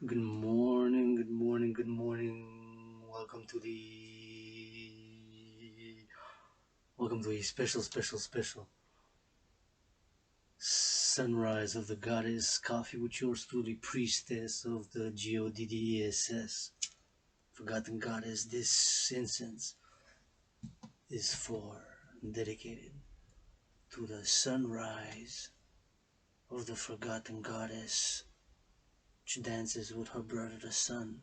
Good morning, good morning, good morning. Welcome to a special sunrise of the goddess coffee with yours truly, priestess of the GODDESS. Forgotten goddess, this incense is for dedicated to the sunrise of the forgotten goddess, which dances with her brother the sun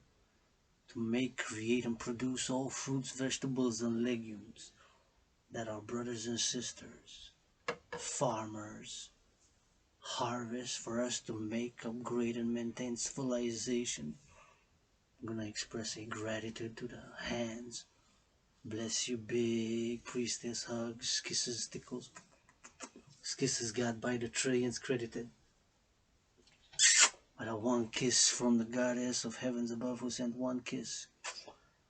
to make, create, and produce all fruits, vegetables, and legumes that our brothers and sisters, farmers, harvest for us to make, upgrade, and maintain civilization. I'm gonna express a gratitude to the hands. Bless you, big priestess, hugs, kisses, tickles. Kisses got by the trillions credited. But a one kiss from the goddess of heavens above who sent one kiss.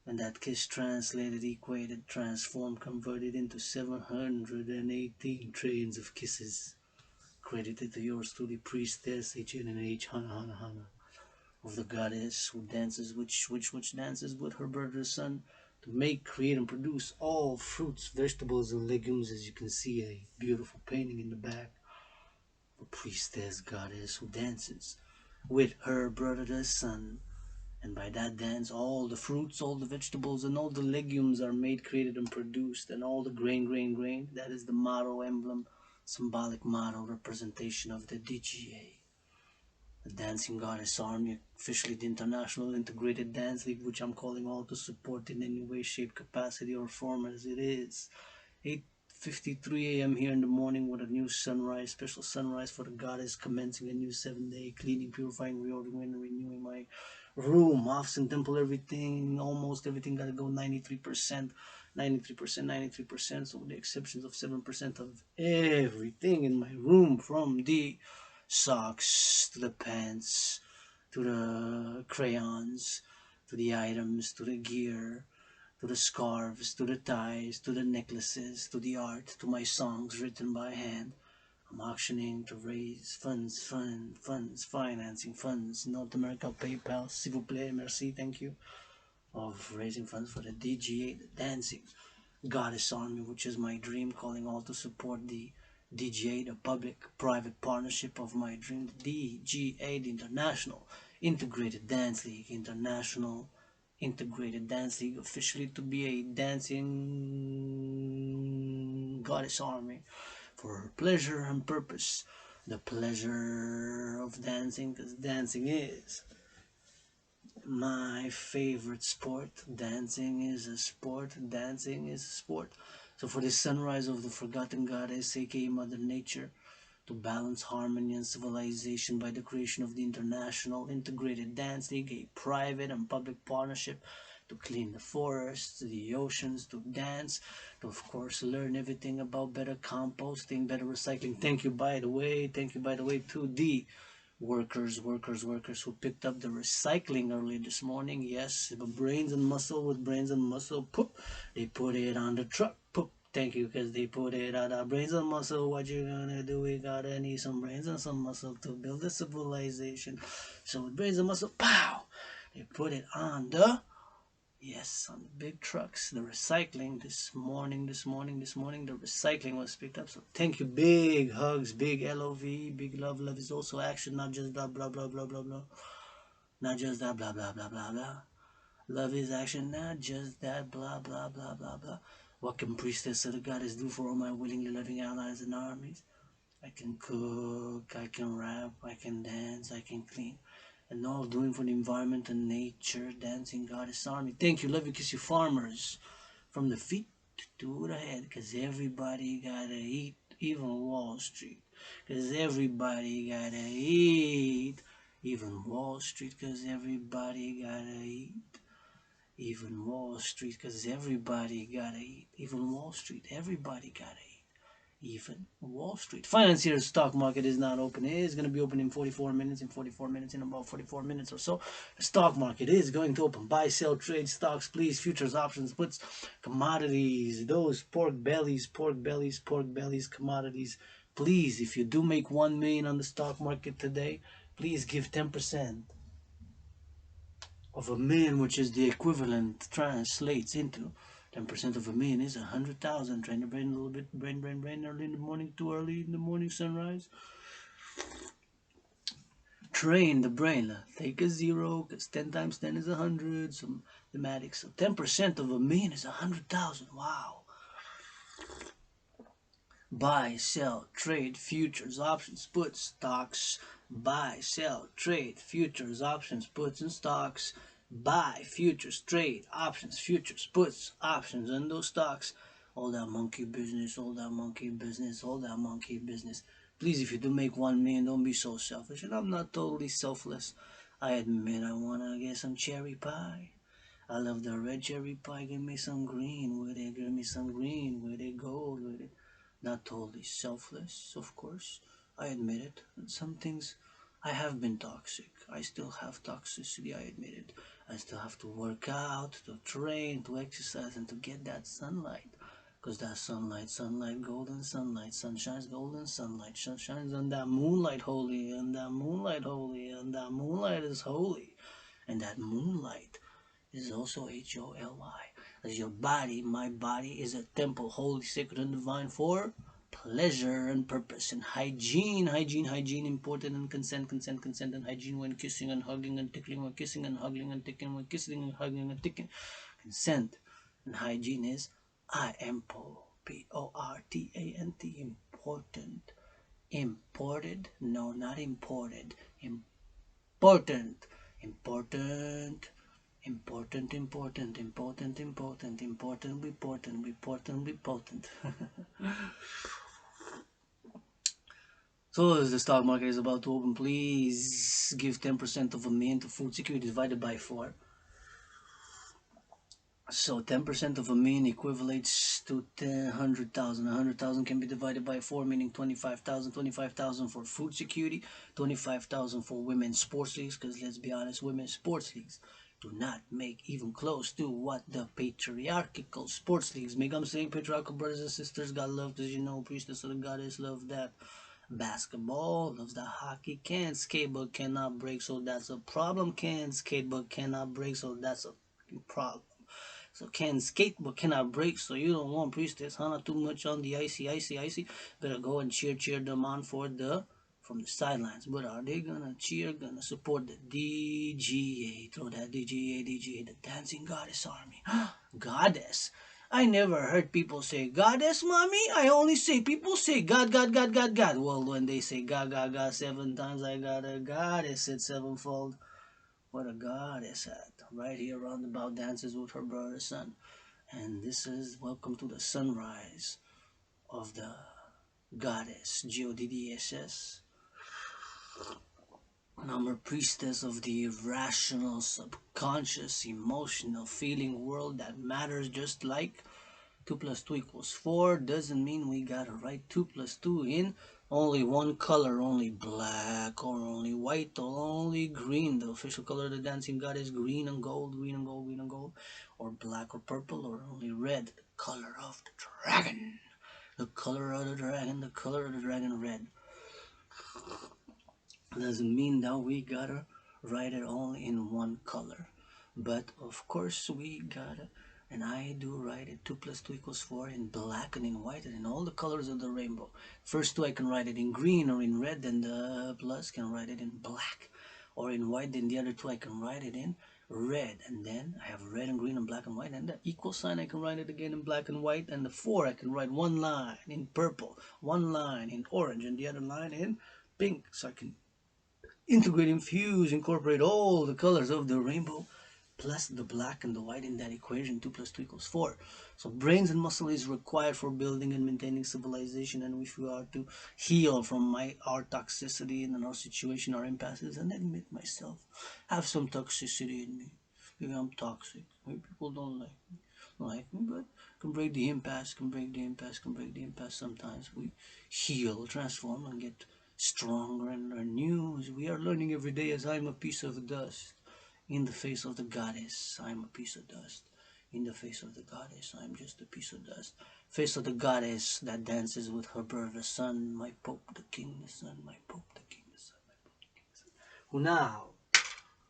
And that kiss translated, equated, transformed, converted into 718 trillions of kisses. Credited to yours truly, priestess, HannaH, HannaH, of the goddess who dances, which dances with her brother sun to make, create, and produce all fruits, vegetables, and legumes. As you can see, a beautiful painting in the back. A priestess goddess who dances with her brother the sun. And by that dance, all the fruits, all the vegetables, and all the legumes are made, created, and produced. And all the grain. That is the motto, emblem, symbolic motto, representation of the DGA. The Dancing Goddess Army, officially the International Integrated Dance League, which I'm calling all to support in any way, shape, capacity, or form as it is. 8:53 a.m. here in the morning with a new sunrise, special sunrise for the goddess, commencing a new 7-day cleaning, purifying, reordering, and renewing my room, office, and temple. Everything, almost everything, gotta go 93%, 93%, 93%. So with the exceptions of 7% of everything in my room, from the socks to the pants to the crayons to the items to the gear to the scarves to the ties to the necklaces to the art to my songs written by hand. I'm auctioning to raise funds, financing funds. North America, PayPal, s'il vous plaît, merci, thank you. Of raising funds for the DGA, the Dancing Goddess Army, which is my dream, calling all to support the DGA, the public-private partnership of my dream, the DGA, the International Integrated Dance League, International Integrated Dance League, officially to be a dancing goddess army for her pleasure and purpose. The pleasure of dancing, because dancing is my favorite sport. Dancing is a sport. Dancing is a sport. So for the sunrise of the forgotten goddess, aka Mother Nature, to balance harmony and civilization by the creation of the International Integrated Dance League, a private and public partnership to clean the forests, the oceans, to dance, to of course learn everything about better composting, better recycling. Thank you by the way, to the workers who picked up the recycling early this morning. Yes, brains and muscle, with brains and muscle, poop, they put it on the truck, poop. Thank you, because they put it on our brains and muscle. What you gonna do? We gotta need some brains and some muscle to build a civilization. So with brains and muscle, pow, they put it on the, yes, on the big trucks. The recycling this morning, the recycling was picked up. So thank you, big hugs, big love, big love. Love is also action, not just that blah blah blah blah blah, not just that blah blah blah blah blah. Love is action, not just that blah blah blah blah blah. What can priestess of the goddess do for all my willingly loving allies and armies? I can cook, I can rap, I can dance, I can clean. And all doing for the environment and nature, dancing goddess army. Thank you, love you, kiss you, farmers. From the feet to the head, because everybody gotta eat, even Wall Street. Because everybody gotta eat, even Wall Street, because everybody gotta eat. Even Wall Street, because everybody gotta eat. Even Wall Street, everybody gotta eat. Even Wall Street. Financiers stock market is not open. It is going to be open in 44 minutes. In about 44 minutes or so, the stock market is going to open. Buy, sell, trade stocks, please. Futures, options, puts, commodities. Those pork bellies, commodities. Please, if you do make 1 million on the stock market today, please give 10%. of a million, which is the equivalent, translates into 10% of a million is 100,000. Train your brain a little bit. Brain. Early in the morning, too early in the morning, sunrise. Train the brain. Take a zero, because 10 times 10 is 100. Some mathematics. So 10% of a million is 100,000. Wow. Buy, sell, trade, futures, options, puts, stocks. Buy, sell, trade, futures, options, puts, and stocks. Buy, futures, trade, options, futures, puts, options, and those stocks. All that monkey business, all that monkey business, all that monkey business. Please, if you do make 1 million, don't be so selfish. And I'm not totally selfless. I admit I wanna get some cherry pie. I love the red cherry pie. Give me some green with it. Give me some green with it. Gold with it. Not totally selfless, of course. I admit it. Some things I have been toxic. I still have toxicity. I admit it. I still have to work out, to train, to exercise, and to get that sunlight. Because that sunlight, golden sunlight, sun shines, golden sunlight, sun shines on that moonlight holy, and that moonlight holy, and that moonlight is holy. And that moonlight is also HOLY. As your body, my body, is a temple, holy, sacred, and divine for pleasure and purpose and hygiene, important, and consent, and hygiene when kissing and hugging and tickling, when kissing and hugging and tickling, when kissing and hugging and tickling. Consent and hygiene is IMPORTANT, important. Imported? No, not imported. Important. Important. Important. So as the stock market is about to open, please give 10% of a million to food security divided by 4. So 10% of a million equivalates to 100,000. 100,000 can be divided by 4, meaning 25,000. 25,000 for food security, 25,000 for women's sports leagues, because let's be honest, women's sports leagues do not make even close to what the patriarchal sports leagues make. I'm saying patriarchal brothers and sisters, God love, because you know, Priestess of the Goddess, love that. Basketball loves that. Hockey can skate but cannot break, so that's a problem. Can skate but cannot break, so that's a problem. So can skate but cannot break, so you don't want Priestess HannaH too much on the icy. Better go and cheer them on from the sidelines. But are they gonna cheer, gonna support the DGA? Throw that DGA, the Dancing Goddess Army. Goddess. I never heard people say goddess, mommy. I only say people say God. Well, when they say God 7 times, I got a goddess at sevenfold. What a goddess at. Right here roundabout dances with her brother's son. And this is welcome to the sunrise of the goddess, GODDSS. Number priestess of the irrational, subconscious, emotional, feeling world that matters, just like 2 plus 2 equals 4 doesn't mean we gotta write 2 plus 2 in only one color, only black or only white or only green. The official color of the dancing god is green and gold, or black or purple, or only red, the color of the dragon. The color of the dragon, red. Doesn't mean that we gotta write it only in one color. But of course we gotta, and I do write it 2 plus 2 equals 4 in black and in white and in all the colors of the rainbow. First 2 I can write it in green or in red, and the plus can write it in black or in white. Then the other 2 I can write it in red, and then I have red and green and black and white, and the equal sign I can write it again in black and white, and the 4 I can write one line in purple, one line in orange, and the other line in pink. So I can integrate, infuse, incorporate all the colors of the rainbow plus the black and the white in that equation. 2 plus 2 equals 4. So brains and muscle is required for building and maintaining civilization. And if we are to heal from our toxicity and our situation, our impasses, and admit myself, have some toxicity in me. Maybe I'm toxic. Maybe people don't like me, but can break the impasse, Sometimes we heal, transform, and get stronger and new. We are learning every day. As I'm a piece of dust in the face of the goddess, I'm a piece of dust in the face of the goddess. I'm just a piece of dust. Face of the goddess that dances with her brother son, my Pope the King the Son, my Pope the King the Son, my Pope the King the Son. Who now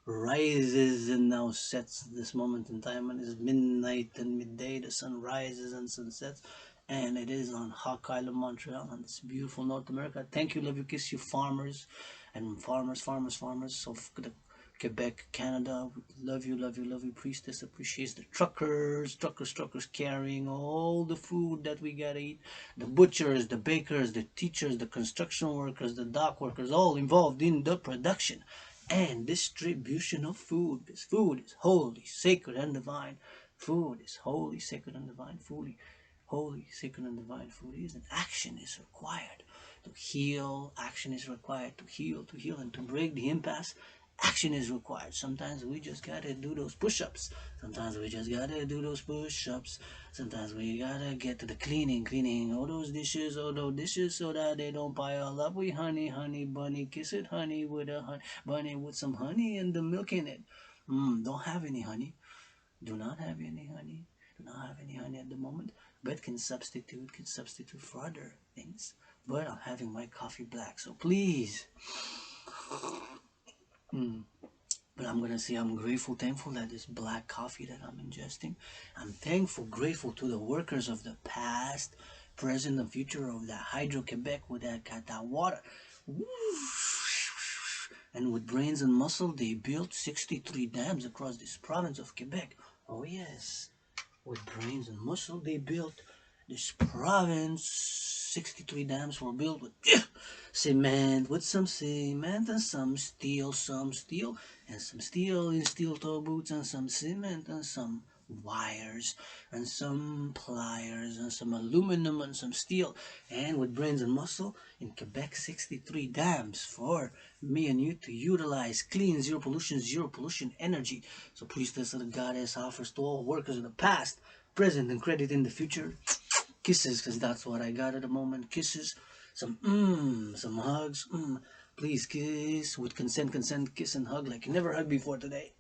rises and now sets at this moment in time, and it's midnight and midday. The sun rises and sun sets, and it is on Hawk Island, Montreal, on this beautiful North America. Thank you, love you, kiss you, farmers and farmers of the Quebec, Canada. Love you, love you, love you. Priestess appreciates the truckers carrying all the food that we gotta eat. The butchers, the bakers, the teachers, the construction workers, the dock workers, all involved in the production and distribution of food. Because food is holy, sacred, and divine. Food is holy, sacred, and divine. Food, holy, sacred, and divine. Food is an action is required to heal. Action is required to heal, and to break the impasse. Action is required. Sometimes we just gotta do those push-ups. Sometimes we just gotta do those push-ups. Sometimes we gotta get to the cleaning all those dishes, so that they don't pile up. We honey bunny, kiss it, honey with a bunny with some honey and the milk in it. Don't have any honey. Do not have any honey. Do not have any honey at the moment, but can substitute for other things. But I'm having my coffee black, so please. But I'm gonna say I'm grateful, thankful that this black coffee that I'm ingesting. I'm thankful, grateful to the workers of the past, present, and future of that Hydro-Quebec with that water. And with brains and muscle, they built 63 dams across this province of Quebec. Oh yes, with brains and muscle, they built this province. 63 dams were built with cement, with some cement and some steel, and some steel in steel toe boots, and some cement and some wires and some pliers and some aluminum and some steel, and with brains and muscle in Quebec, 63 dams for me and you to utilize clean, zero pollution energy. So Priestess of the Goddess offers to all workers of the past, present, and credit in the future kisses, because that's what I got at the moment. Kisses, some hugs. Please kiss with consent, kiss and hug like you never hugged before today.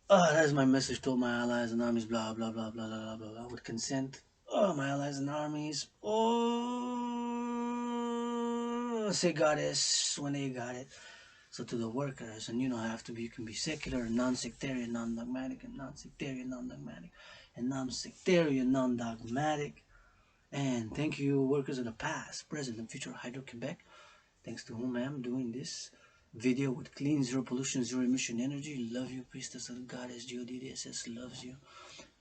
That's my message to all my allies and armies. Blah blah blah blah blah blah blah. With consent. My allies and armies. Say goddess when they got it. So to the workers, and you know have to be, you can be secular, non-sectarian, non-dogmatic, and non-sectarian, non-dogmatic, and non-sectarian, non-dogmatic. And thank you, workers of the past, present, and future Hydro-Quebec, thanks to whom I am doing this video with clean, zero pollution, zero emission energy. Love you, Priestess of the Goddess, GODDSS loves you.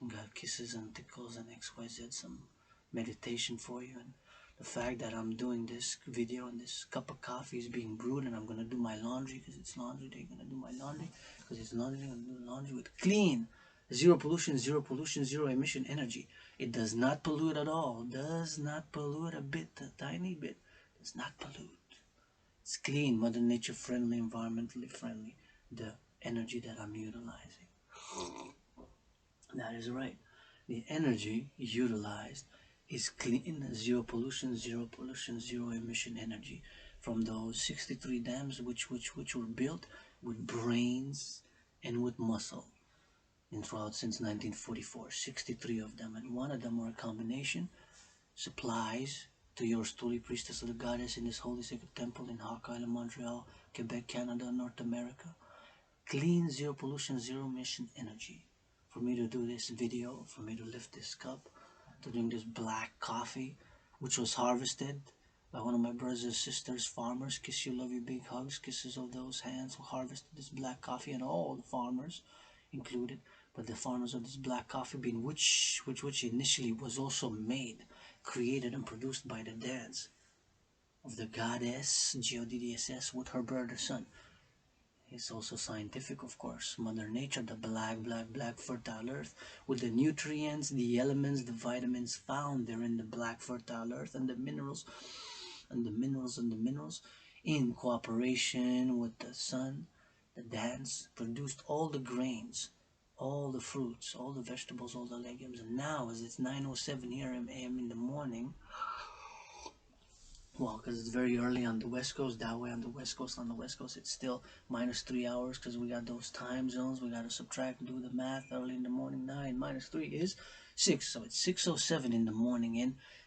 God kisses and tickles and XYZ, some meditation for you. And the fact that I'm doing this video and this cup of coffee is being brewed, and I'm going to do my laundry because it's laundry day. I'm going to do my laundry because it's laundry day. I'm going to do laundry with clean, zero pollution, zero emission energy. It does not pollute at all. Does not pollute a bit, a tiny bit. Does not pollute. It's clean, Mother Nature friendly, environmentally friendly. The energy that I'm utilizing. That is right. The energy utilized is clean, zero pollution, zero emission energy from those 63 dams which were built with brains and with muscle in throughout since 1944. 63 of them, and one of them were a combination supplies to yours truly, Priestess of the Goddess, in this holy sacred temple in Hawk Island, Montreal, Quebec, Canada, North America. Clean, zero pollution, zero emission energy. For me to do this video, for me to lift this cup, to drink this black coffee, which was harvested by one of my brothers and sisters, farmers. Kiss you, love you, big hugs, kisses of those hands who harvested this black coffee, and all the farmers included. But the farmers of this black coffee bean, which initially was also made, created, and produced by the dance of the goddess GODDSS with her brother son. It's also scientific, of course. Mother Nature, the black fertile earth, with the nutrients, the elements, the vitamins found there in the black fertile earth, and the minerals, in cooperation with the sun, the dance, produced all the grains, all the fruits, all the vegetables, all the legumes. And now, as it's 9:07 here a.m. in the morning, well, because it's very early on the West Coast, that way on the West Coast, it's still -3 hours because we got those time zones. We got to subtract, do the math. Early in the morning, 9 minus 3 is 6. So it's 6:07 in the morning in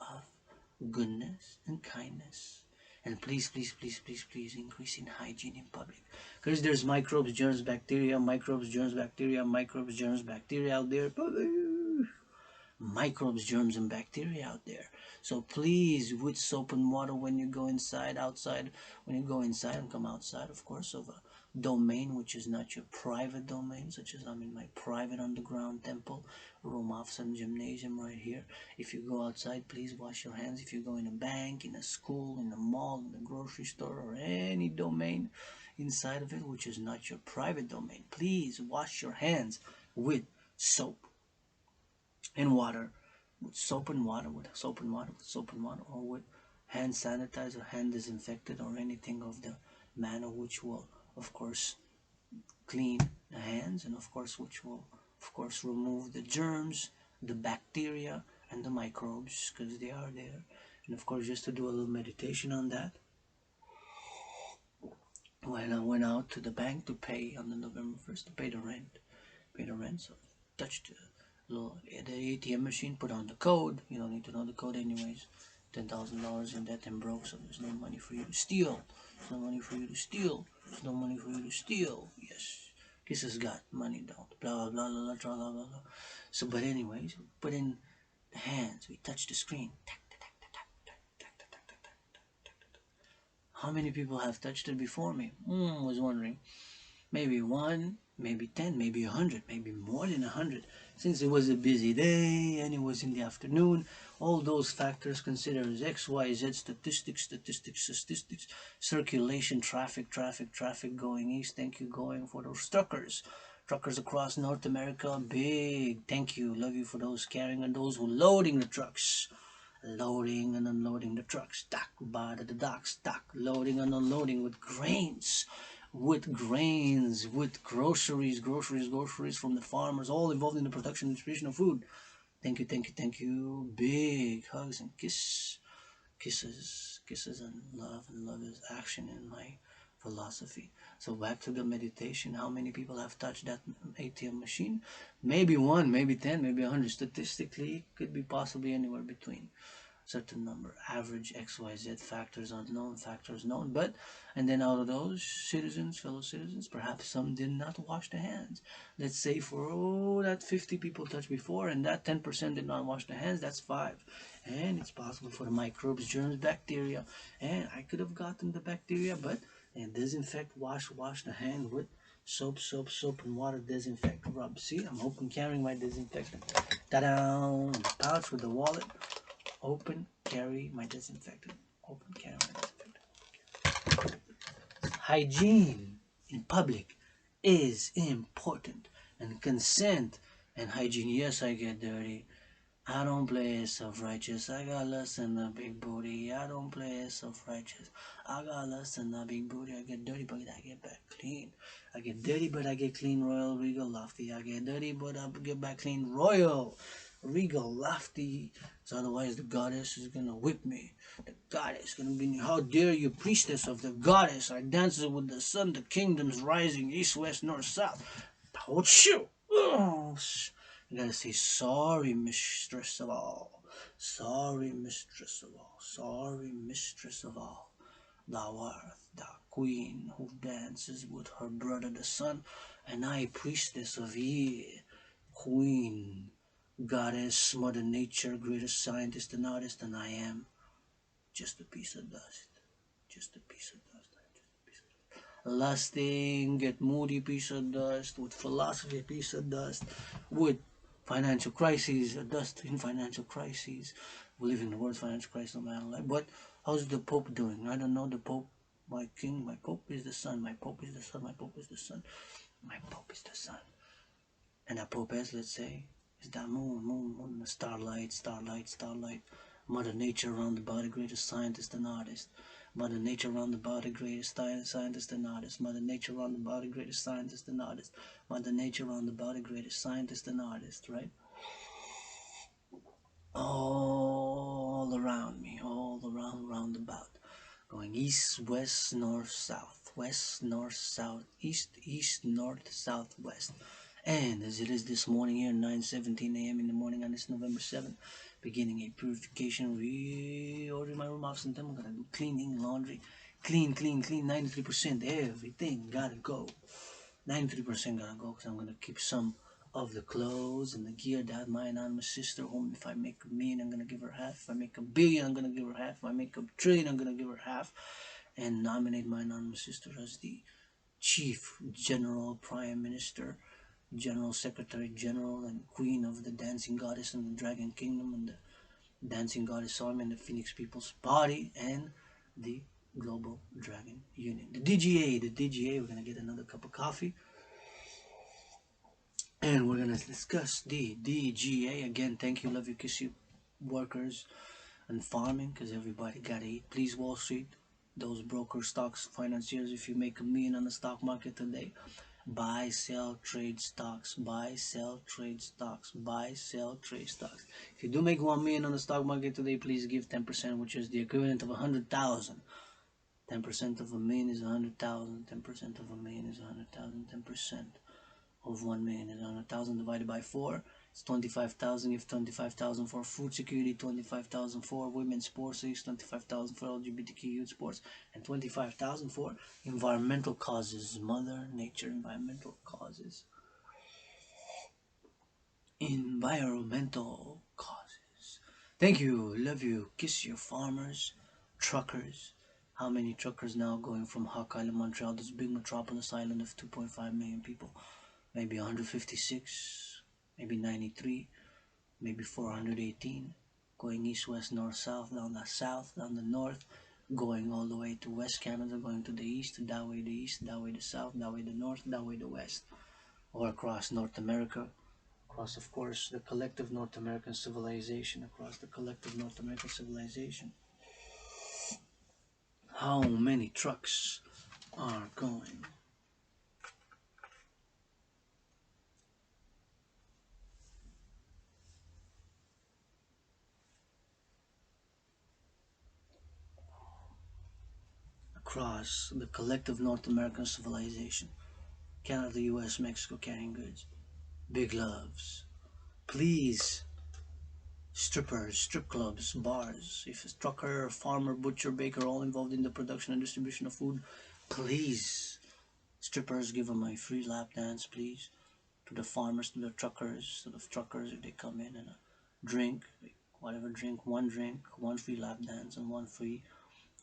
of goodness and kindness. And please, please, please, please, please increase in hygiene in public. Because there's microbes, germs, bacteria, microbes, germs, bacteria, microbes, germs, bacteria out there. Microbes, germs, and bacteria out there. So please, with soap and water when you go inside, outside, when you go inside and come outside, of course, of a domain which is not your private domain, such as I'm in my private underground temple, room, office, and gymnasium right here. If you go outside, please wash your hands. If you go in a bank, in a school, in a mall, in a grocery store, or any domain inside of it which is not your private domain, please wash your hands with soap and water, with soap and water, with soap and water, with soap and water, or with hand sanitizer, hand disinfectant, or anything of the manner which will, of course, clean the hands, and of course, which will, of course, remove the germs, the bacteria, and the microbes, because they are there. And of course, just to do a little meditation on that, when I went out to the bank to pay on the November 1st to pay the rent, so touched the ATM machine, put on the code. You don't need to know the code anyways. $10,000 in debt and broke, so there's no money for you to steal. There's no money for you to steal. There's no money for you to steal. Yes, Kisses got money, don't. Blah blah blah blah blah blah blah. So, but anyways, we put in the hands. We touch the screen. How many people have touched it before me? Was wondering. Maybe one, maybe 10, maybe 100, maybe more than 100. Since it was a busy day and it was in the afternoon, all those factors considered as X, Y, Z, statistics, circulation, traffic going east. Thank you, going for those truckers. Truckers across North America, big thank you, love you for those carrying and those who loading the trucks. Loading and unloading the trucks, stack by the dock, stack, loading and unloading with grains, with groceries from the farmers, all involved in the production and distribution of food. Thank you, thank you, thank you. Big hugs and kisses and love is action in my philosophy. So back to the meditation. How many people have touched that ATM machine? Maybe one, maybe 10, maybe 100. Statistically, could be possibly anywhere between certain number, average XYZ, factors unknown, factors known. But and then out of those citizens, fellow citizens, perhaps some did not wash their hands. Let's say for that 50 people touched before and that 10% did not wash their hands, that's 5. And it's possible for the microbes, germs, bacteria, and I could have gotten the bacteria, but and disinfect, wash the hand with soap and water, disinfect, rub. See, I'm open carrying my disinfectant. Ta-da! In the pouch with the wallet. Open carry my disinfectant. Open carry my disinfectant. Hygiene in public is important, and consent and hygiene. Yes, I get dirty. I don't play self-righteous. I got less than a big booty. I don't play self-righteous. I got less than a big booty. I get dirty, but I get back clean. I get dirty, but I get clean. Royal, regal, lofty. I get dirty, but I get back clean. Royal, regal, lofty. So otherwise, the goddess is gonna whip me. The goddess is gonna be. How dare you, priestess of the goddess? I dance with the sun. The kingdoms rising, east, west, north, south. Oh shoot! Oh. You gotta say sorry, mistress of all. Sorry, mistress of all. Sorry, mistress of all. Thou art the queen who dances with her brother the sun, and I, priestess of ye, queen, goddess, mother nature, greatest scientist and artist, and I am just a piece of dust. Just a piece of dust. Lusting, get moody, piece of dust. With philosophy, piece of dust. With financial crises, dust in financial crises. We live in the world's financial crisis, no matter what. But how's the Pope doing? I don't know. The Pope, my king, my Pope is the sun. My Pope is the sun. My Pope is the sun. My Pope is the sun. And that Pope is, let's say, is that moon, starlight. Mother Nature around about the greatest scientist and artist. Mother Nature around about the greatest scientist and artist. Mother Nature around about the greatest scientist and artist. Mother Nature around about the greatest scientist and artist, right? All around me, all around, round about. Going east, west, north, south. West, north, south, east, north, south, west. And as it is this morning here, 9:17 a.m. in the morning on this November 7th, beginning a purification, reordering my room off, and then I'm gonna do cleaning, laundry, clean, 93%, everything gotta go. 93% gotta go because I'm gonna keep some of the clothes and the gear that my anonymous sister home. If I make a million, I'm gonna give her half. If I make a billion, I'm gonna give her half. If I make a trillion, I'm gonna give her half. And nominate my anonymous sister as the Chief General Prime Minister, General Secretary General, and Queen of the Dancing Goddess and the Dragon Kingdom and the Dancing Goddess Army and the Phoenix People's Party and the Global Dragon Union. The DGA, we're gonna get another cup of coffee and we're gonna discuss the DGA again. Thank you, love you, kiss you, workers and farming, because everybody gotta eat. Please, Wall Street, those brokers, stocks, financiers, if you make a million on the stock market today, buy, sell, trade stocks, buy, sell, trade stocks, buy, sell, trade stocks. If you do make 1 million on the stock market today, please give 10%, which is the equivalent of 100,000. 10% of a million is 100,000. 10% of a million is 100,000. 10% of 1 million is 100,000 divided by 4. It's 25,000. If 25,000 for food security, 25,000 for women's sports, 25,000 for LGBTQ youth sports, and 25,000 for environmental causes, Mother Nature environmental causes. Environmental causes. Thank you, love you, kiss your farmers, truckers. How many truckers now going from Hawk Island, Montreal, this big metropolis island of 2.5 million people? Maybe 156, maybe 93, maybe 418, going east, west, north, south, down the north, going all the way to West Canada, going to the east, that way the east, that way the south, that way the north, that way the west, or across North America, across, of course, the collective North American civilization, across the collective North American civilization. How many trucks are going? Across the collective North American civilization. Canada, US, Mexico carrying goods. Big loves. Please, strippers, strip clubs, bars, if a trucker, farmer, butcher, baker, all involved in the production and distribution of food, please, strippers, give them a free lap dance, please. To the farmers, to the truckers, if they come in and drink, whatever drink, one free lap dance, and one free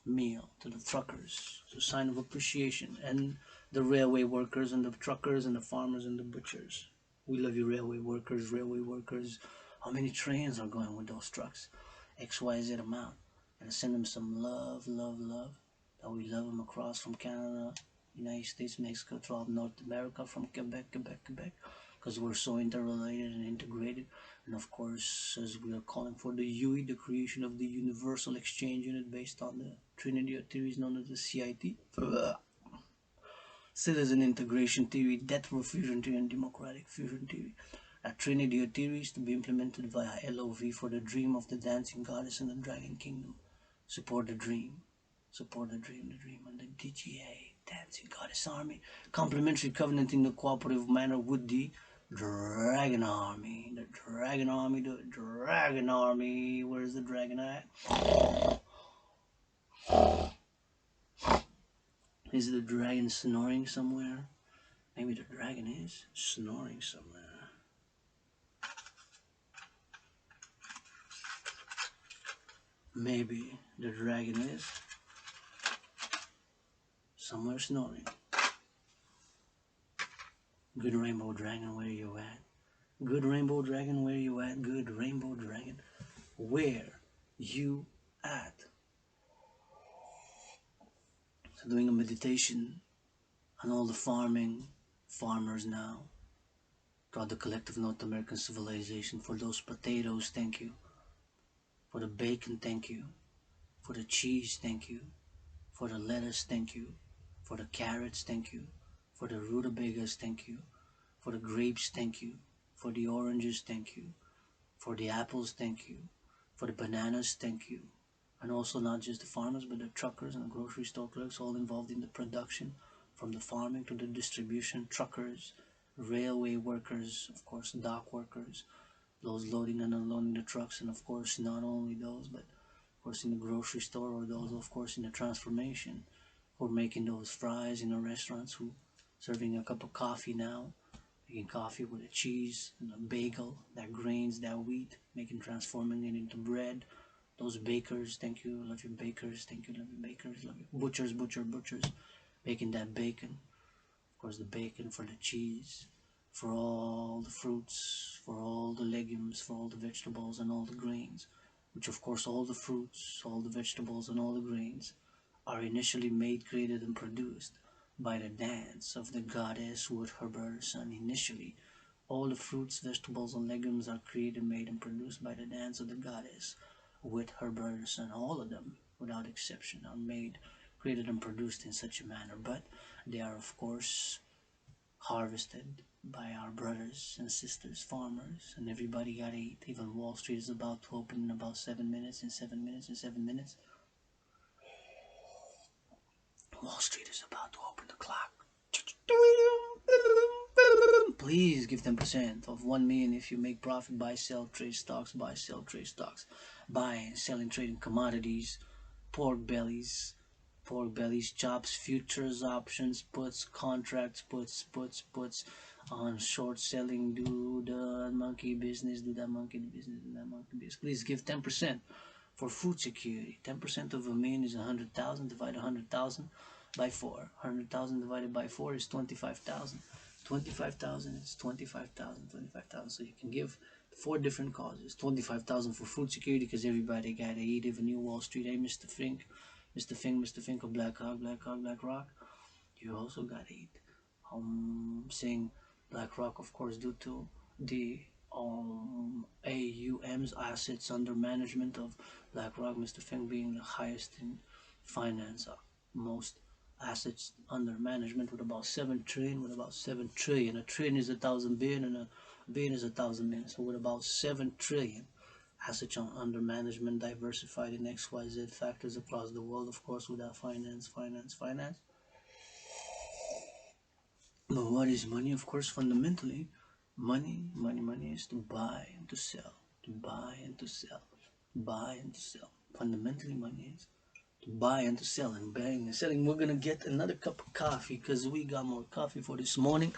meal. To the truckers, it's a sign of appreciation, and the railway workers and the truckers and the farmers and the butchers. We love you, railway workers, railway workers. How many trains are going with those trucks? XYZ amount. And send them some love, love, love. That we love them across from Canada, United States, Mexico, throughout North America, from Quebec, because we're so interrelated and integrated. And of course, as we are calling for the UE, the creation of the Universal Exchange Unit based on the Trinity of theories known as the CIT. Citizen integration theory, death row fusion theory, and democratic fusion theory. A trinity of theories to be implemented via LOV for the dream of the dancing goddess and the dragon kingdom. Support the dream. Support the dream, and the DGA, Dancing Goddess Army. Complementary covenant in the cooperative manner with the Dragon Army. The Dragon Army, the Dragon Army. Where's the dragon at? Is the dragon snoring somewhere? Maybe the dragon is snoring somewhere. Maybe the dragon is somewhere snoring. Good rainbow dragon, where you at? Good rainbow dragon, where you at? Good rainbow dragon, where you at? So doing a meditation on all the farmers now. God, the collective North American civilization. For those potatoes, thank you. For the bacon, thank you. For the cheese, thank you. For the lettuce, thank you. For the carrots, thank you. For the rutabagas, thank you. For the grapes, thank you. For the oranges, thank you. For the apples, thank you. For the bananas, thank you. And also not just the farmers, but the truckers and the grocery store clerks, all involved in the production, from the farming to the distribution, truckers, railway workers, of course, dock workers, those loading and unloading the trucks, and of course, not only those, but of course in the grocery store, or those, of course, in the transformation, who are making those fries in the restaurants, who serving a cup of coffee now, making coffee with a cheese and a bagel, that grains, that wheat, making transforming it into bread. Those bakers, thank you, love you bakers, thank you, love you bakers, love you butchers, butchers, making that bacon, of course the bacon for the cheese, for all the fruits, for all the legumes, for all the vegetables and all the grains, which of course all the fruits, all the vegetables and all the grains are initially made, created and produced by the dance of the goddess with her brother son. Initially, all the fruits, vegetables and legumes are created, made and produced by the dance of the goddess with her brother son. All of them, without exception, are made, created and produced in such a manner, but they are of course harvested by our brothers and sisters, farmers, and everybody got to eat. Even Wall Street is about to open in about 7 minutes, in 7 minutes, in 7 minutes. Wall Street is about to open the clock. Please give 10% of 1 million if you make profit. Buy, sell, trade stocks. Buy, sell, trade stocks. Buying, selling, trading commodities, pork bellies, chops, futures, options, puts, contracts, puts on short selling. Do the monkey business. Do that monkey business. Do that monkey business. Please give 10% for food security. 10% of 1 million is 100,000. Divide 100,000 by 4. 100,000 divided by 4 is 25,000. 25,000 is 25,000. 25,000. So you can give 4 different causes. 25,000 for food security, because everybody gotta eat. Even New Wall Street, hey Mr. Fink, Mr. Fink of Black Rock, you also gotta eat. Saying Black Rock, of course, due to the AUM's assets under management of Black Rock, Mr. Fink being the highest in finance, most assets under management, with about 7 trillion, a trillion is 1,000 billion, and a billion is 1,000 million. So with about 7 trillion assets under management, diversified in XYZ factors across the world, of course, without finance. But what is money? Of course, fundamentally, money is to buy and to sell, Fundamentally, money is to buy and to sell, and buying and selling. We're gonna get another cup of coffee, because we got more coffee for this morning.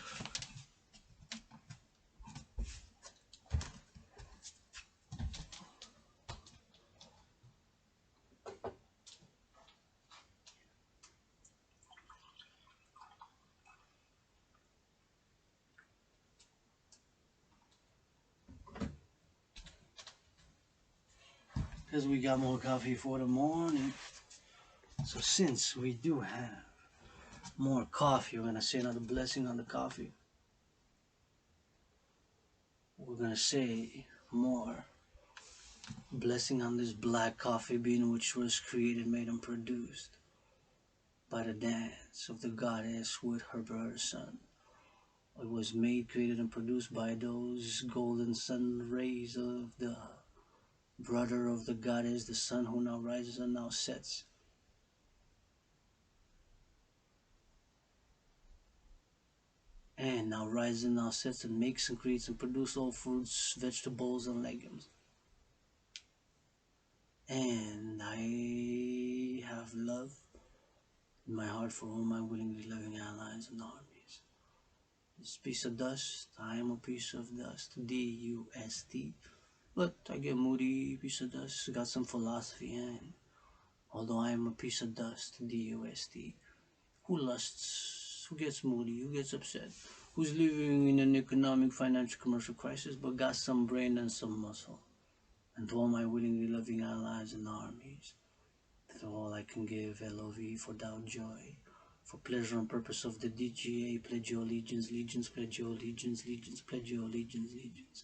Because we got more coffee for the morning. So since we do have more coffee, we're gonna say another blessing on the coffee. We're gonna say more blessing on this black coffee bean, which was created, made and produced by the dance of the goddess with her brother son. It was made, created and produced by those golden sun rays of the brother of the goddess, the sun who now rises and now sets. And now rises and now sets, and makes and creates and produces all fruits, vegetables and legumes. And I have love in my heart for all my willingly loving allies and armies. This piece of dust, I am a piece of dust, D-U-S-T. But I get moody, piece of dust, got some philosophy, and although I am a piece of dust, D-U-S-T, who lusts, who gets moody, who gets upset, who's living in an economic, financial, commercial crisis, but got some brain and some muscle. And to all my willingly loving allies and armies, to all I can give LOV for thou joy, for pleasure and purpose of the DGA, pledge your allegiance, legions, pledge your allegiance, legions, pledge your allegiance, legions.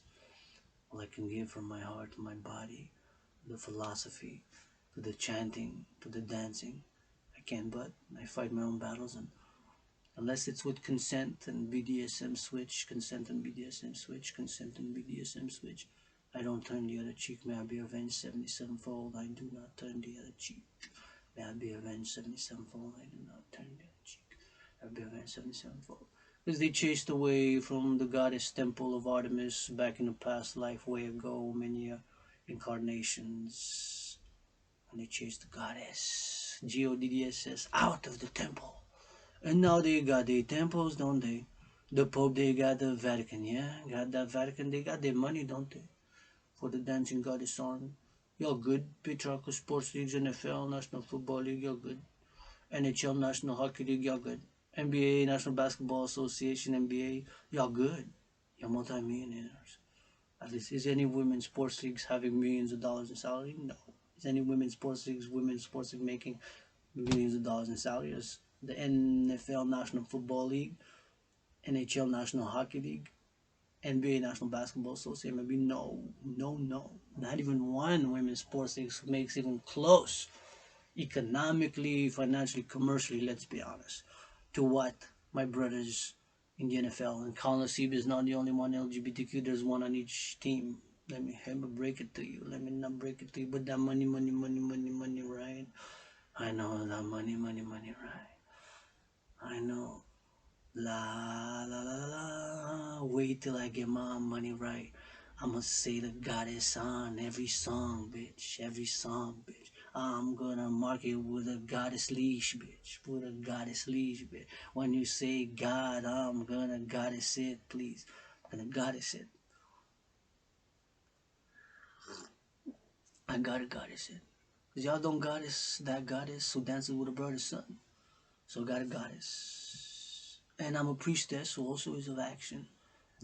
All I can give from my heart to my body, the philosophy, to the chanting, to the dancing. I can't, but I fight my own battles, and unless it's with consent and BDSM switch, consent and BDSM switch, I don't turn the other cheek. May I be avenged 77-fold. I do not turn the other cheek. May I be avenged 77-fold. I do not turn the other cheek. May I be avenged 77-fold. Because they chased away from the goddess temple of Artemis back in the past life way ago, many incarnations. And they chased the goddess, Goddess, out of the temple. And now they got their temples, don't they? The Pope, they got the Vatican, yeah? Got that Vatican, they got their money, don't they? For the dancing goddess army. Y'all good. Patriarchal Sports Leagues, NFL, National Football League, y'all good. NHL, National Hockey League, y'all good. NBA, National Basketball Association, NBA, y'all good. Y'all multi-millionaires. At least, is any women's sports leagues having millions of dollars in salary? No. Is any women's sports league making millions of dollars in salary? Is the NFL, National Football League, NHL, National Hockey League, NBA, National Basketball Association? Maybe no, no, no. Not even one women's sports league makes even close, economically, financially, commercially. Let's be honest. To what my brothers in the NFL, and Colin Seeb is not the only one LGBTQ. There's one on each team. Let me break it to you. Let me not break it to you. But that money, money, money, money, money, right? I know that money, money, money, right? I know. La la la la. Wait till I get my money right. I'ma say the goddess on every song, bitch. Every song, bitch. I'm gonna mark it with a goddess leash, bitch. With a goddess leash, bitch. When you say God, I'm gonna goddess it, please. I'm gonna goddess it. I gotta goddess it. Cause y'all don't goddess that goddess who dances with a brother's son. So I got a goddess. And I'm a priestess who also is of action.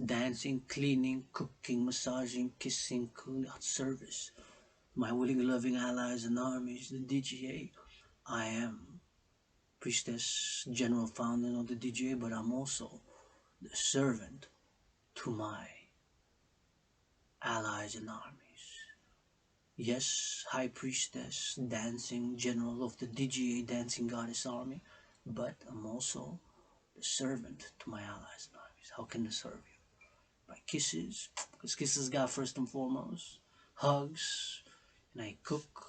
Dancing, cleaning, cooking, massaging, kissing, service. My willing, loving allies and armies, the DGA. I am Priestess, General Founder of the DGA, but I'm also the servant to my allies and armies. Yes, High Priestess, Dancing General of the DGA Dancing Goddess Army, but I'm also the servant to my allies and armies. How can I serve you? By kisses, because kisses got first and foremost. Hugs. Can I cook?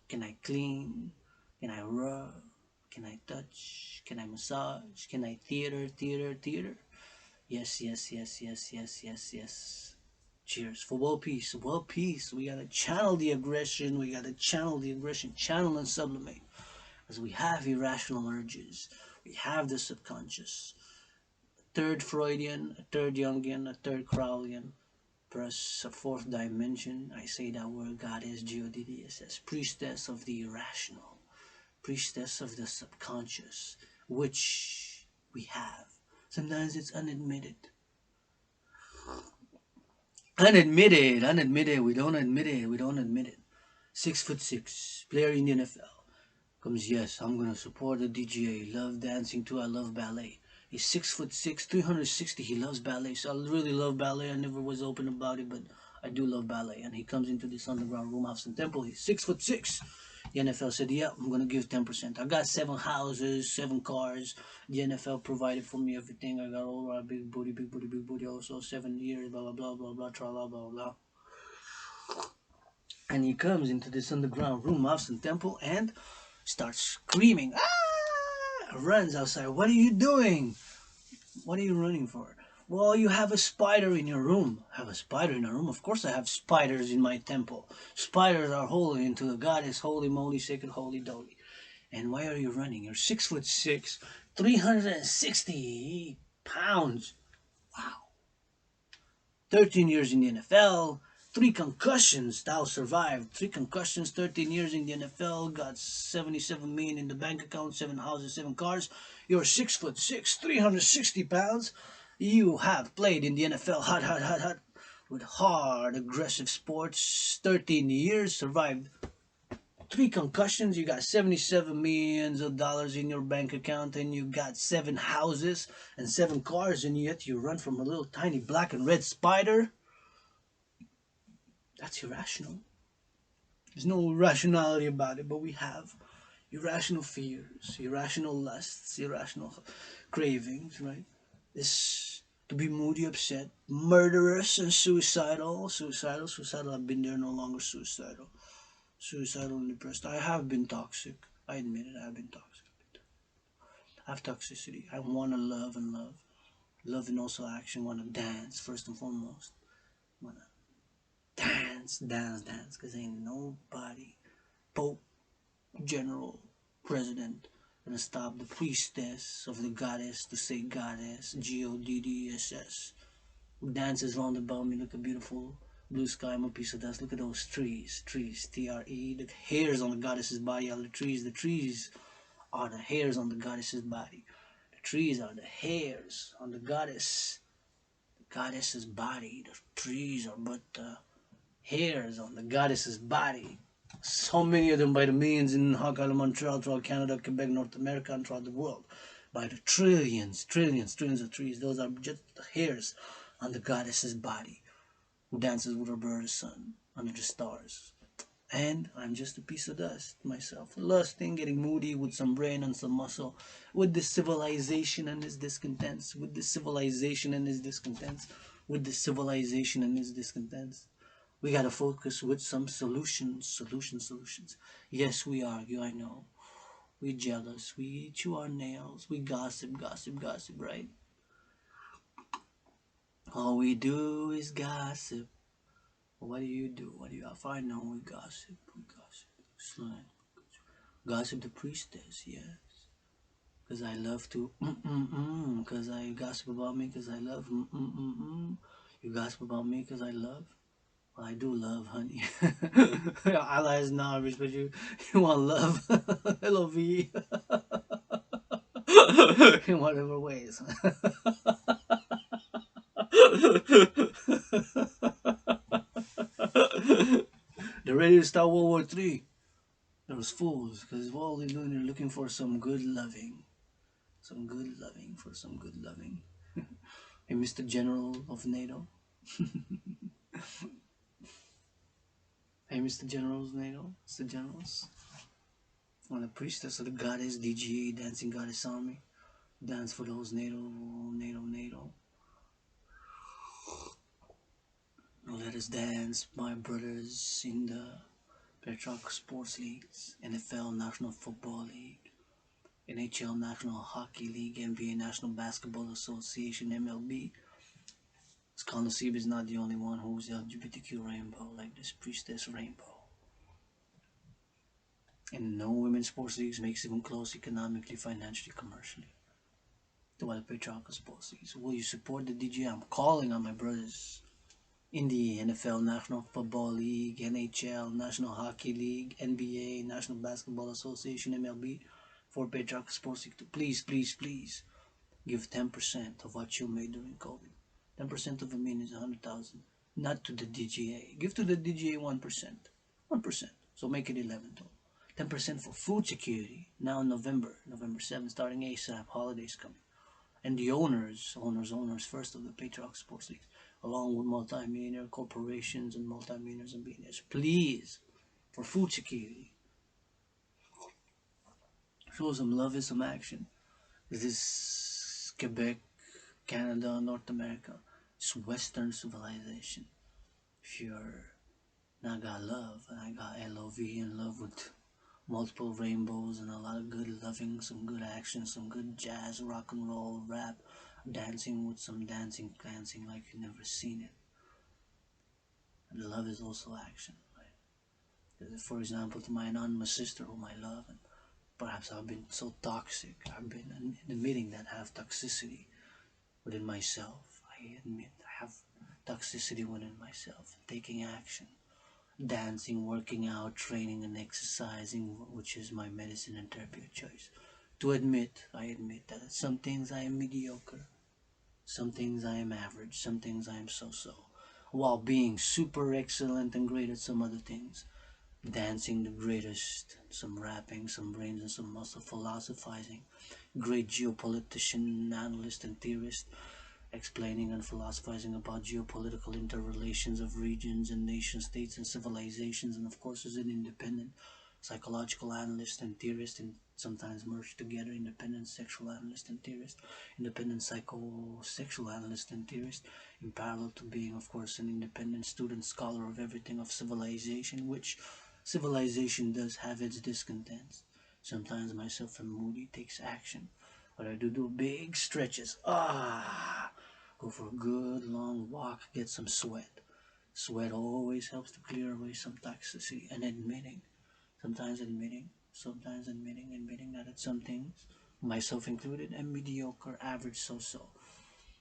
Can I clean? Can I rub? Can I touch? Can I massage? Can I theater, theater, theater? Yes, yes, yes, yes, yes, yes, yes. Cheers for world peace. World peace. We gotta channel the aggression. We gotta channel the aggression. Channel and sublimate. As we have irrational urges. We have the subconscious. Third Freudian, a third Jungian, a third Crowleyan, plus a fourth dimension. I say that word, goddess, Goddess, priestess of the irrational, priestess of the subconscious, which we have. Sometimes it's unadmitted. Unadmitted. We don't admit it. We don't admit it. 6'6", player in the NFL. Comes, yes, I'm gonna support the DGA. Love dancing too. I love ballet. He's 6'6", 360. He loves ballet. So I really love ballet. I never was open about it, but I do love ballet. And he comes into this underground room house and temple. He's 6'6". The NFL said, yeah, I'm gonna give 10%. I got 7 houses, 7 cars. The NFL provided for me everything. I got all right, big booty, big booty, big booty. Also 7 years, blah blah blah blah blah, tra blah blah blah. And he comes into this underground room house and temple and starts screaming. Ah! Runs outside. What are you doing? What are you running for? Well, you have a spider in your room. Have a spider in a room? Of course I have spiders in my temple. Spiders are holy into the goddess, holy moly, sacred, holy doly. And why are you running? You're 6'6", 360 pounds. Wow. 13 years in the NFL, 3 concussions. Thou survived. 3 concussions, 13 years in the NFL, got 77 million in the bank account, 7 houses, 7 cars. You're 6'6", 360 pounds. You have played in the NFL, hot, hot, hot, hot, with hard, aggressive sports. 13 years, survived 3 concussions. You got 77 millions of dollars in your bank account, and you got 7 houses and 7 cars, and yet you run from a little tiny black and red spider. That's irrational. There's no rationality about it, but we have irrational fears, irrational lusts, irrational cravings, right? This to be moody, upset, murderous, and suicidal. Suicidal. I've been there, no longer suicidal. Suicidal and depressed. I have been toxic. I admit it. I have been toxic. I have toxicity. I want to love and love. Love and also action. Wanna dance first and foremost. Wanna dance, dance, dance. Cause ain't nobody, Pope, General, President, gonna stop the priestess of the goddess to say goddess. Goddess. Dances round about me. Look at beautiful blue sky. I'm a piece of dust. Look at those trees. Trees. T-R-E. The hairs on the goddess's body are the trees. The trees are the hairs on the goddess's body. The trees are the hairs on the goddess's body. The trees are but the hairs on the goddess's body. So many of them by the millions in Hong Montreal, throughout Canada, Quebec, North America, and throughout the world. By the trillions, trillions, trillions of trees. Those are just the hairs on the goddess's body, who dances with her bird sun under the stars. And I'm just a piece of dust myself, lusting, getting moody with some brain and some muscle, with this civilization and its discontents, with this civilization and its discontents, with this civilization and its discontents. We gotta focus with some solutions, solutions. Yes, we argue, I know. We jealous, we chew our nails, we gossip, right? All we do is gossip. What do you do? What do you? If I know, we gossip, slang. Gossip the priestess, yes. Cause I love to cause I gossip about me, cause I love You gossip about me, cause I love. Well, I do love, honey. Allah is not but you want love. Love in whatever ways. They're ready to start World War III. Those fools, because all they're doing, they're looking for some good loving. Some good loving, for some good loving. Hey, Mr. General of NATO. Hey, Mr. Generals NATO. Mr. Generals. On the priestess of the goddess, DGA, dancing goddess army. Dance for those NATO. Let us dance, my brothers, in the Petrock Sports Leagues, NFL National Football League, NHL National Hockey League, NBA National Basketball Association, MLB. Gymnasium is not the only one who's LGBTQ rainbow, like this priestess rainbow. And no women's sports leagues makes even close economically, financially, commercially to what a patriarchal sports leagues. Will you support the DJ? I'm calling on my brothers in the NFL National Football League, NHL National Hockey League, NBA National Basketball Association, MLB, for patriarchal sports league to please give 10% of what you made during COVID. 10% of a million is 100,000. Not to the DGA. Give to the DGA 1%. 1%. So make it 11 total. 10% for food security. Now November 7th, starting ASAP, holidays coming. And the owners first of the Patriarch Sports Leagues, along with multi-millionaire corporations and multi-millionaires and billionaires, please, for food security, show some love and some action. This is Quebec, Canada, North America. It's Western civilization. If you're not got love, and I got LOV, in love with multiple rainbows and a lot of good loving, some good action, some good jazz, rock and roll, rap, dancing with some dancing like you've never seen it. And love is also action, right? For example, to my anonymous sister whom I love, and perhaps I've been so toxic, I've been admitting that I have toxicity within myself. I admit I have toxicity within myself, taking action. Dancing, working out, training and exercising, which is my medicine and therapy of choice. I admit that some things I am mediocre, some things I am average, some things I am so-so, while being super excellent and great at some other things. Dancing the greatest, some rapping, some brains and some muscle, philosophizing, great geopolitician, analyst and theorist, explaining and philosophizing about geopolitical interrelations of regions and nation states and civilizations, and of course as an independent psychological analyst and theorist, and sometimes merged together, independent sexual analyst and theorist, independent psychosexual analyst and theorist, in parallel to being of course an independent student scholar of everything of civilization, which civilization does have its discontents. Sometimes myself and Moody takes action, but I do big stretches. Go for a good long walk, get some sweat. Sweat always helps to clear away some toxicity, and admitting that at some things, myself included, am mediocre, average, so-so.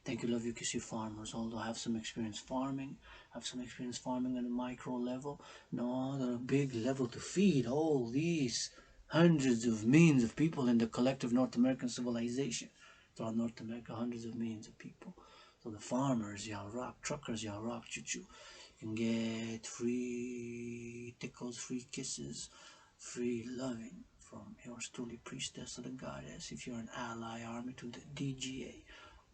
Thank you, love you, kiss you, farmers. Although I have some experience farming, at a micro level, not at a big level to feed all these hundreds of millions of people in the collective North American civilization. Throughout North America, hundreds of millions of people. So the farmers, y'all rock. Truckers, y'all rock. Choo-choo. You can get free tickles, free kisses, free loving from yours truly, Priestess of the Goddess. If you're an ally army to the DGA,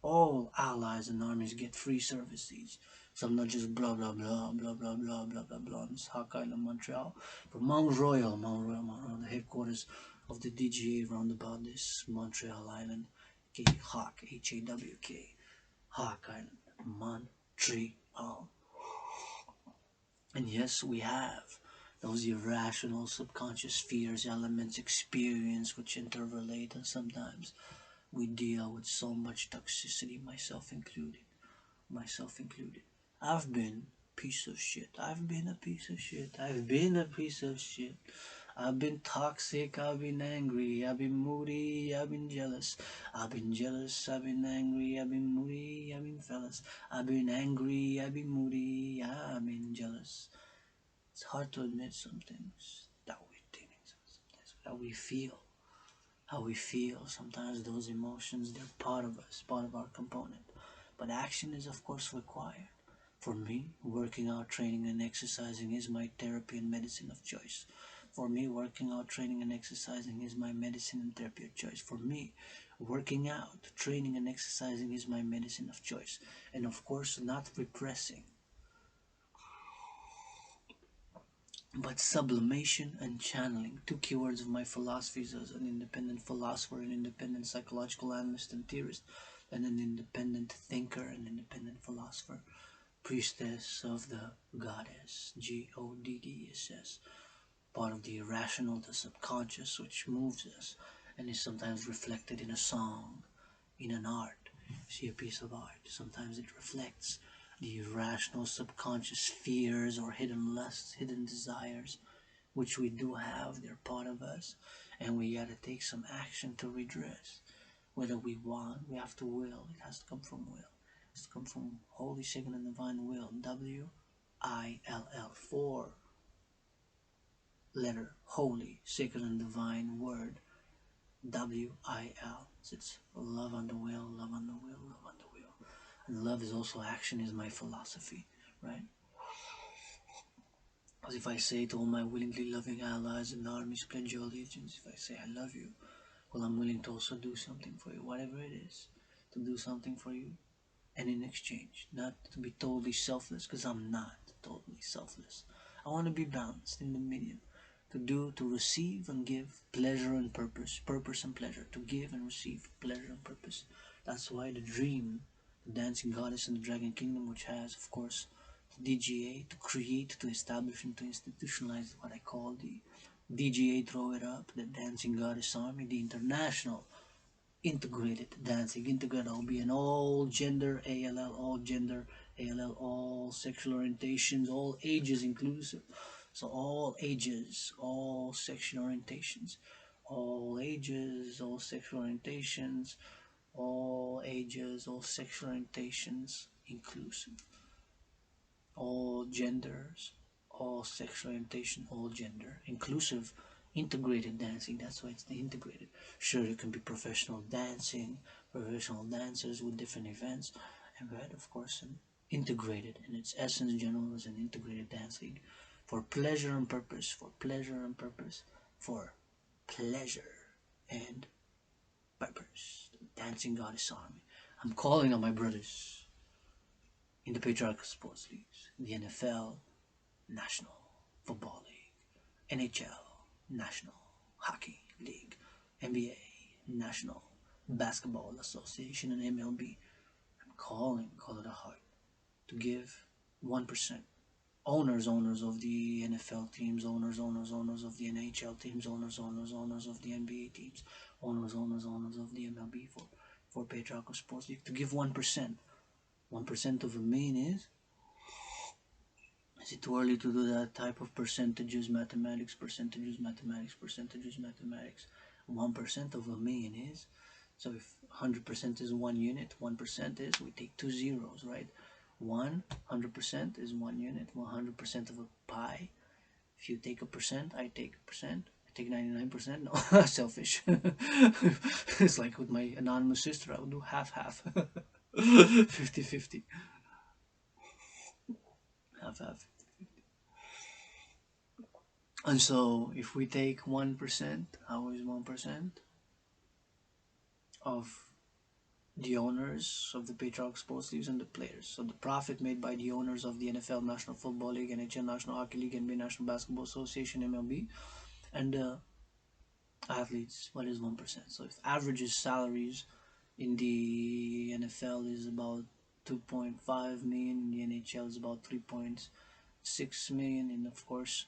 all allies and armies get free services. So I'm not just blah blah blah blah blah blah blah blah blah. It's Hawk Island, Montreal. From Mount Royal, the headquarters of the DGA round about this Montreal Island. Hawk, Hawk, Hawk Island, Montreal. And yes, we have those irrational subconscious fears, elements, experience which interrelate, and sometimes we deal with so much toxicity, myself included. Myself included. I've been piece of shit. I've been a piece of shit. I've been a piece of shit. I've been toxic, I've been angry, I've been moody, I've been jealous. I've been jealous, I've been angry, I've been moody, I've been jealous. I've been angry, I've been moody, I've been jealous. It's hard to admit some things that we think, sometimes that we feel. How we feel, sometimes those emotions, they're part of us, part of our component. But action is of course required. For me, working out, training and exercising is my therapy and medicine of choice. For me, working out, training and exercising is my medicine and therapy of choice. For me, working out, training and exercising is my medicine of choice. And of course, not repressing, but sublimation and channeling, two keywords of my philosophies as an independent philosopher, an independent psychological analyst and theorist, and an independent thinker, an independent philosopher. Priestess of the Goddess, Goddess, part of the irrational, the subconscious, which moves us and is sometimes reflected in a song, in an art. See a piece of art, sometimes it reflects the irrational subconscious fears or hidden lusts, hidden desires, which we do have, they're part of us, and we gotta take some action to redress. Whether we want, we have to will, it has to come from will. It has to come from holy, sacred, and divine will, W-I-L-L, 4-letter, holy, sacred, and divine word, W-I-L. It's love on the will, love on the will, love on the will. And love is also action, is my philosophy, right? Because if I say to all my willingly loving allies and armies, pledge your allegiance, if I say I love you, well, I'm willing to also do something for you, whatever it is, to do something for you. And in exchange, not to be totally selfless, because I'm not totally selfless. I want to be balanced in the medium, to receive and give, pleasure and purpose, purpose and pleasure, to give and receive pleasure and purpose. That's why the dream, the dancing goddess in the dragon kingdom, which has of course the DGA, to create, to establish, and to institutionalize what I call the DGA, throw it up, the dancing goddess army, the international integrated dancing. Integrated will be an all gender, ALL, all gender, ALL, all sexual orientations, all ages inclusive. So all ages, all sexual orientations, all ages, all sexual orientations, all ages, all sexual orientations inclusive. All genders, all sexual orientation, all gender inclusive, integrated dancing. That's why it's the integrated. Sure, it can be professional dancing, professional dancers with different events, and right, of course, an integrated in its essence, general, is an integrated dancing for pleasure and purpose, for pleasure and purpose, for pleasure and purpose. The dancing goddess army. I'm calling on my brothers in the patriarchal sports leagues, the NFL, National Football League, NHL, National Hockey League, NBA, National Basketball Association, and MLB. I'm calling, call it a heart, to give 1%. Owners of the NFL teams, owners of the NHL teams, owners of the NBA teams, owners of the MLB for Patriarchal Sports League, to give 1%. 1% of a mean is it too early to do that type of percentages, mathematics, percentages, mathematics, percentages, mathematics? 1% of a mean is, so if 100% is 1 unit, 1% is, we take 2 zeros, right? 100% is 1 unit, 100% of a pi. If you take a percent, I take a percent. I take 99%. No, selfish. It's like with my anonymous sister, I would do half-half. 50-50. Half-half. And so if we take 1%, how is 1% of the owners of the Patriarch Sports Leagues and the players? So the profit made by the owners of the NFL, National Football League, NHL, National Hockey League, NBA, National Basketball Association, MLB, and the athletes, what is 1%? So if averages salaries in the NFL is about 2.5 million, in the NHL is about 3.6 million, and of course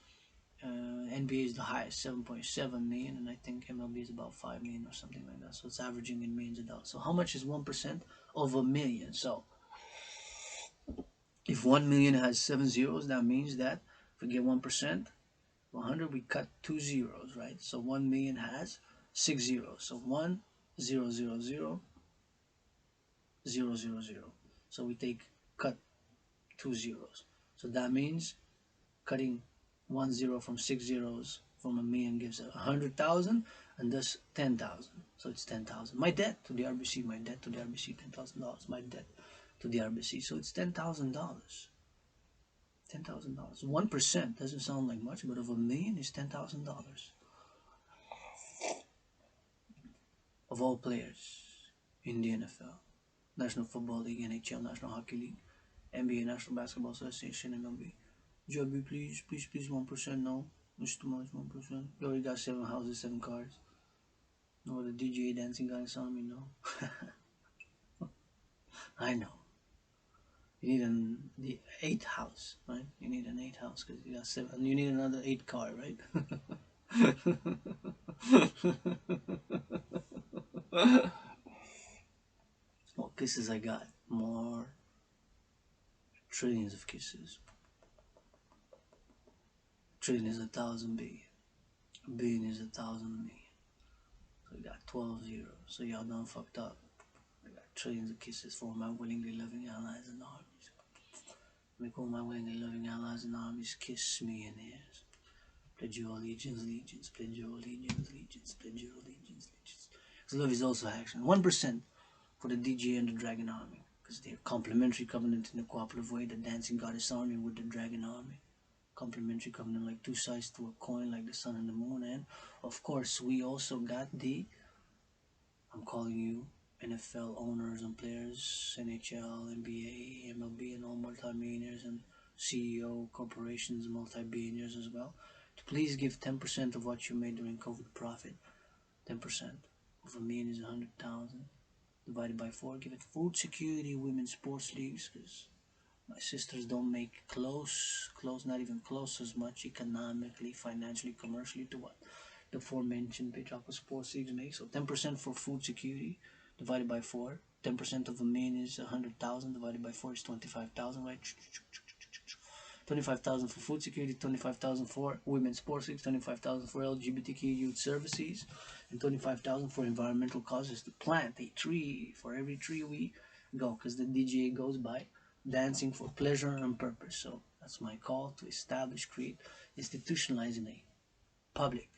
NBA is the highest, 7.7 million, and I think MLB is about 5 million or something like that. So it's averaging in millions of dollars. So how much is 1% of a million? So if 1 million has 7 zeros, that means that if we get 1%, 100, we cut 2 zeros, right? So 1 million has 6 zeros. So 1, 0, 0, 0, 0, 0, 0. So we cut 2 zeros. So that means cutting 1 zero from 6 zeros from a million gives 100,000, and thus 10,000. So it's 10,000. My debt to the RBC, $10,000. My debt to the RBC. So it's $10,000. $10,000. 1% doesn't sound like much, but of a million is $10,000 of all players in the NFL, National Football League, NHL, National Hockey League, NBA, National Basketball Association, MLB. Joby, please, 1%. No, it's too much. 1%. You already got 7 houses, 7 cars. No, the DJ dancing guy saw me. No, I know. You need the 8th house, right? You need an 8th house because you got 7. And you need another 8 car, right? What kisses I got? More trillions of kisses. Trillion is 1,000 billion. A billion is 1,000 million. So you got 12 zeros. So y'all done fucked up. I got trillions of kisses for my willingly loving allies and armies. Make all my willingly loving allies and armies kiss me in ears. Pledge your allegiance, allegiance. Pledge your allegiance, allegiance. Pledge your allegiance, allegiance. Because love is also action. 1% for the DJ and the Dragon Army. Because they're complementary covenant in a cooperative way. The Dancing Goddess Army with the Dragon Army. Complementary covenant like 2 sides to a coin, like the sun and the moon. And of course we also got the, I'm calling you NFL owners and players, NHL, NBA, MLB, and all multi-millionaires and CEO corporations, multi-billionaires as well, to please give 10% of what you made during COVID profit. 10% of a million is 100,000 divided by 4. Give it food security, women's sports leagues, because my sisters don't make close, not even close as much economically, financially, commercially to what the aforementioned patriarchal sports leagues make. So 10% for food security divided by 4. 10% of a million is 100,000 divided by 4 is 25,000, right? 25,000 for food security, 25,000 for women's sports leagues, 25,000 for LGBTQ youth services, and 25,000 for environmental causes, to plant a tree for every tree we go, because the DJ goes by dancing for pleasure and purpose. So that's my call to establish, create, institutionalizing a public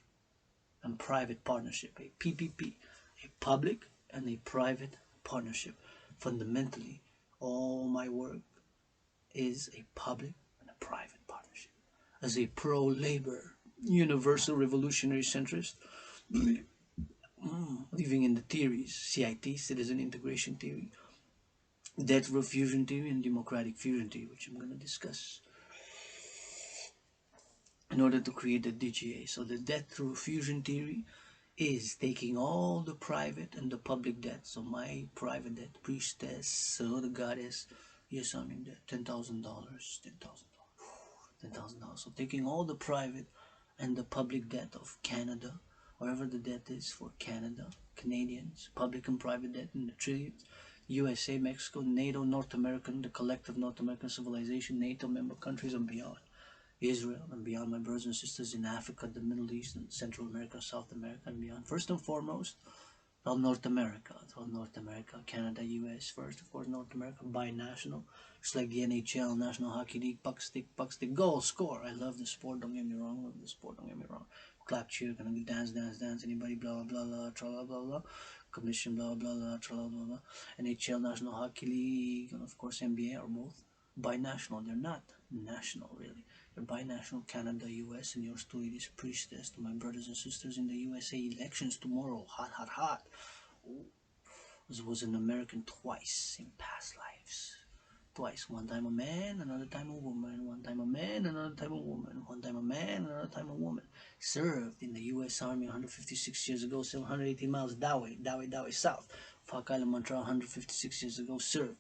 and private partnership, a PPP, a public and a private partnership. Fundamentally, all my work is a public and a private partnership. As a pro-labor, universal revolutionary centrist, living in the theories, CIT, citizen integration theory, debt row fusion theory, and democratic fusion theory, which I'm going to discuss in order to create the DGA. So the debt through fusion theory is taking all the private and the public debt. So my private debt, Priestess, so the goddess, yes, I'm in debt, $10,000, $10,000. So taking all the private and the public debt of Canada, wherever the debt is for Canada, Canadians, public and private debt in the trillions, USA, Mexico, NATO, North American, the collective North American civilization, NATO member countries and beyond. Israel and beyond, my brothers and sisters in Africa, the Middle East, and Central America, South America, and beyond. First and foremost, well, North America. Well, North America, Canada, US first, of course, North America, binational. Just like the NHL, National Hockey League, puck stick, goal, score. I love the sport, don't get me wrong, love the sport, don't get me wrong. Clap, cheer, gonna dance, dance, dance, anybody, blah, blah, blah, tra, blah, blah, blah. Commission, blah, blah, blah, tra, blah, blah, blah. NHL, National Hockey League, and of course NBA are both binational. They're not national, really. They're binational, Canada, US, and yours truly, this Priestess, to my brothers and sisters in the USA elections tomorrow. Hot, hot, hot. Was an American twice in past lives. Twice. One time a man, another time a woman. One time a man, another time a woman. One time a man, another time a woman. Served in the U.S. Army 156 years ago, 780 miles that way, south. Falk Island, Montreal, 156 years ago. Served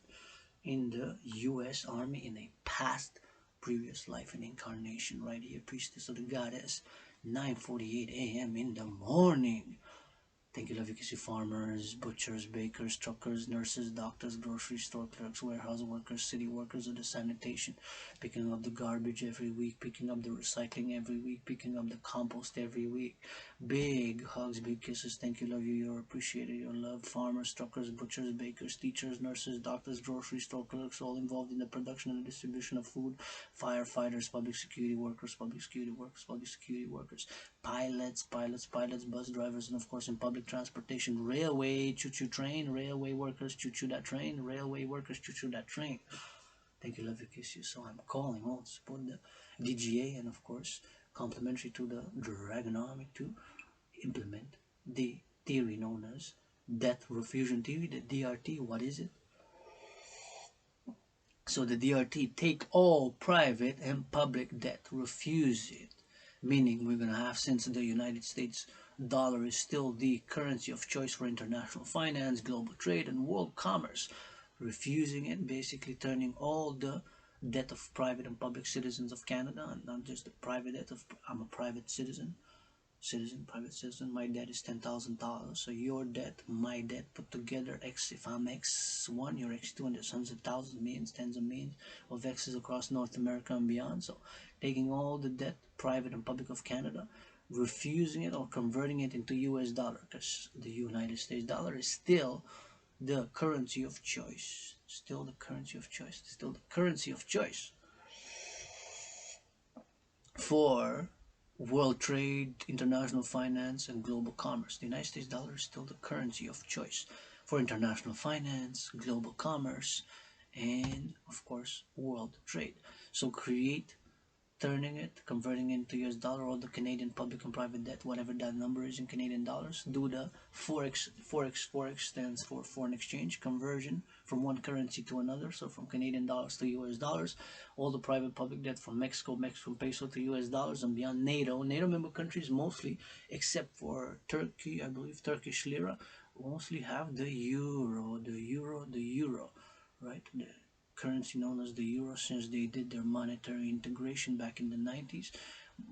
in the U.S. Army in a past, previous life and incarnation. Right here, Priestess of the Goddess. 9:48 a.m. in the morning. Thank you, love you, kiss you, farmers, butchers, bakers, truckers, nurses, doctors, grocery store clerks, warehouse workers, city workers of the sanitation, picking up the garbage every week, picking up the recycling every week, picking up the compost every week. Big hugs, big kisses. Thank you, love you, you're appreciated, you're loved. Farmers, truckers, butchers, bakers, teachers, nurses, doctors, grocery store clerks, all involved in the production and the distribution of food, firefighters, public security workers, pilots, bus drivers, and of course in public transportation, railway, choo-choo train, railway workers, choo-choo that train, railway workers, choo-choo that train. Thank you, love you, kiss you. So I'm calling all to support the DGA and of course complementary to the Dragonomic to implement the theory known as debt refusion theory, the DRT. What is it? So the DRT, take all private and public debt, refuse it. Meaning we're going to have, since the United States dollar is still the currency of choice for international finance, global trade, and world commerce, refusing it, basically turning all the debt of private and public citizens of Canada, and not just the private debt of, I'm a private private citizen, my debt is $10,000. So your debt, my debt, put together, X, if I'm X1, you're X2, and there's hundreds of thousands, millions, tens of millions of X's across North America and beyond. So taking all the debt, private and public of Canada, refusing it or converting it into US dollar, because the United States dollar is still the currency of choice. Still the currency of choice. Still the currency of choice for world trade, international finance, and global commerce. The United States dollar is still the currency of choice for international finance, global commerce, and of course world trade. So turning it, converting it into US dollar, all the Canadian public and private debt, whatever that number is in Canadian dollars, do the Forex stands for foreign exchange conversion from one currency to another, so from Canadian dollars to US dollars, all the private public debt from Mexican peso to US dollars and beyond. NATO member countries mostly, except for Turkey, I believe Turkish lira, mostly have the euro, right? The currency known as the euro, since they did their monetary integration back in the 90s.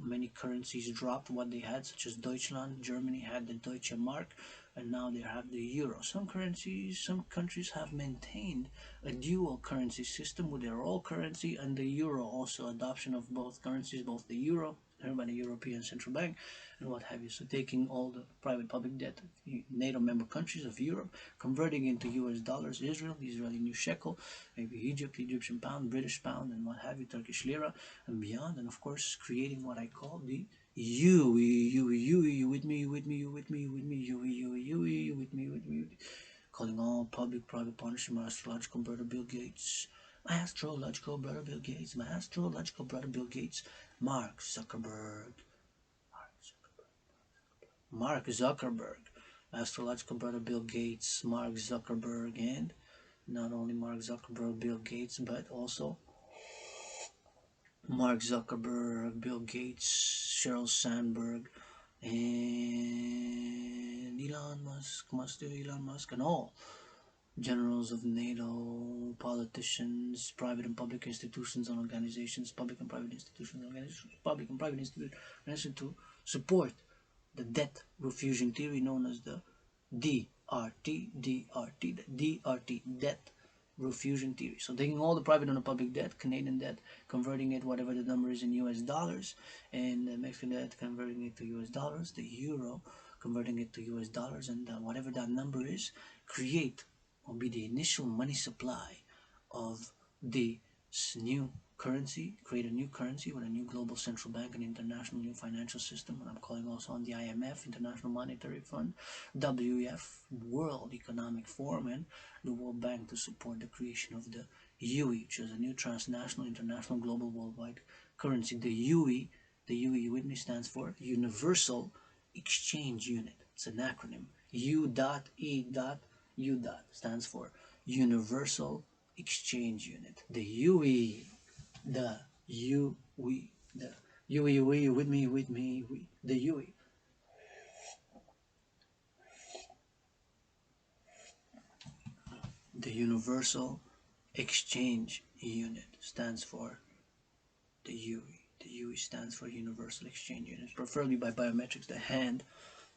Many currencies dropped what they had, such as Deutschland, Germany had the Deutsche Mark, and now they have the euro. Some countries have maintained a dual currency system with their old currency and the euro, also adoption of both currencies, both the euro, by the European Central Bank, and what have you. So taking all the private public debt of NATO member countries of Europe, converting into US dollars, Israel, the Israeli new shekel, maybe Egypt, Egyptian pound, British pound, and what have you, Turkish lira, and beyond, and of course creating what I call the you with me, calling all public private partnership, my astrological brother Bill Gates, my astrological brother Bill Gates, Mark Zuckerberg, astrological brother Bill Gates, Mark Zuckerberg, and not only Mark Zuckerberg, Bill Gates, but also Mark Zuckerberg, Bill Gates, Sheryl Sandberg, and Elon Musk, and all generals of NATO, politicians, private and public institutions and organizations, public and private institutions to support the debt refusion theory known as the DRT, debt refusion theory. So taking all the private and the public debt, Canadian debt, converting it whatever the number is in US dollars, and the Mexican debt converting it to US dollars, the euro converting it to US dollars, and whatever that number is, create will be the initial money supply of the new currency, create a new currency with a new global central bank and international new financial system. And I'm calling also on the IMF, International Monetary Fund, WEF, World Economic Forum, and the World Bank to support the creation of the UE, which is a new transnational, international, global, worldwide currency. The UE with me stands for Universal Exchange Unit. It's an acronym. U.E.U. stands for Universal Exchange Unit. The UE, the UE, the UE, with me, the UE. The Universal Exchange Unit stands for the UE. The UE stands for Universal Exchange Unit, preferably by biometrics, the hand,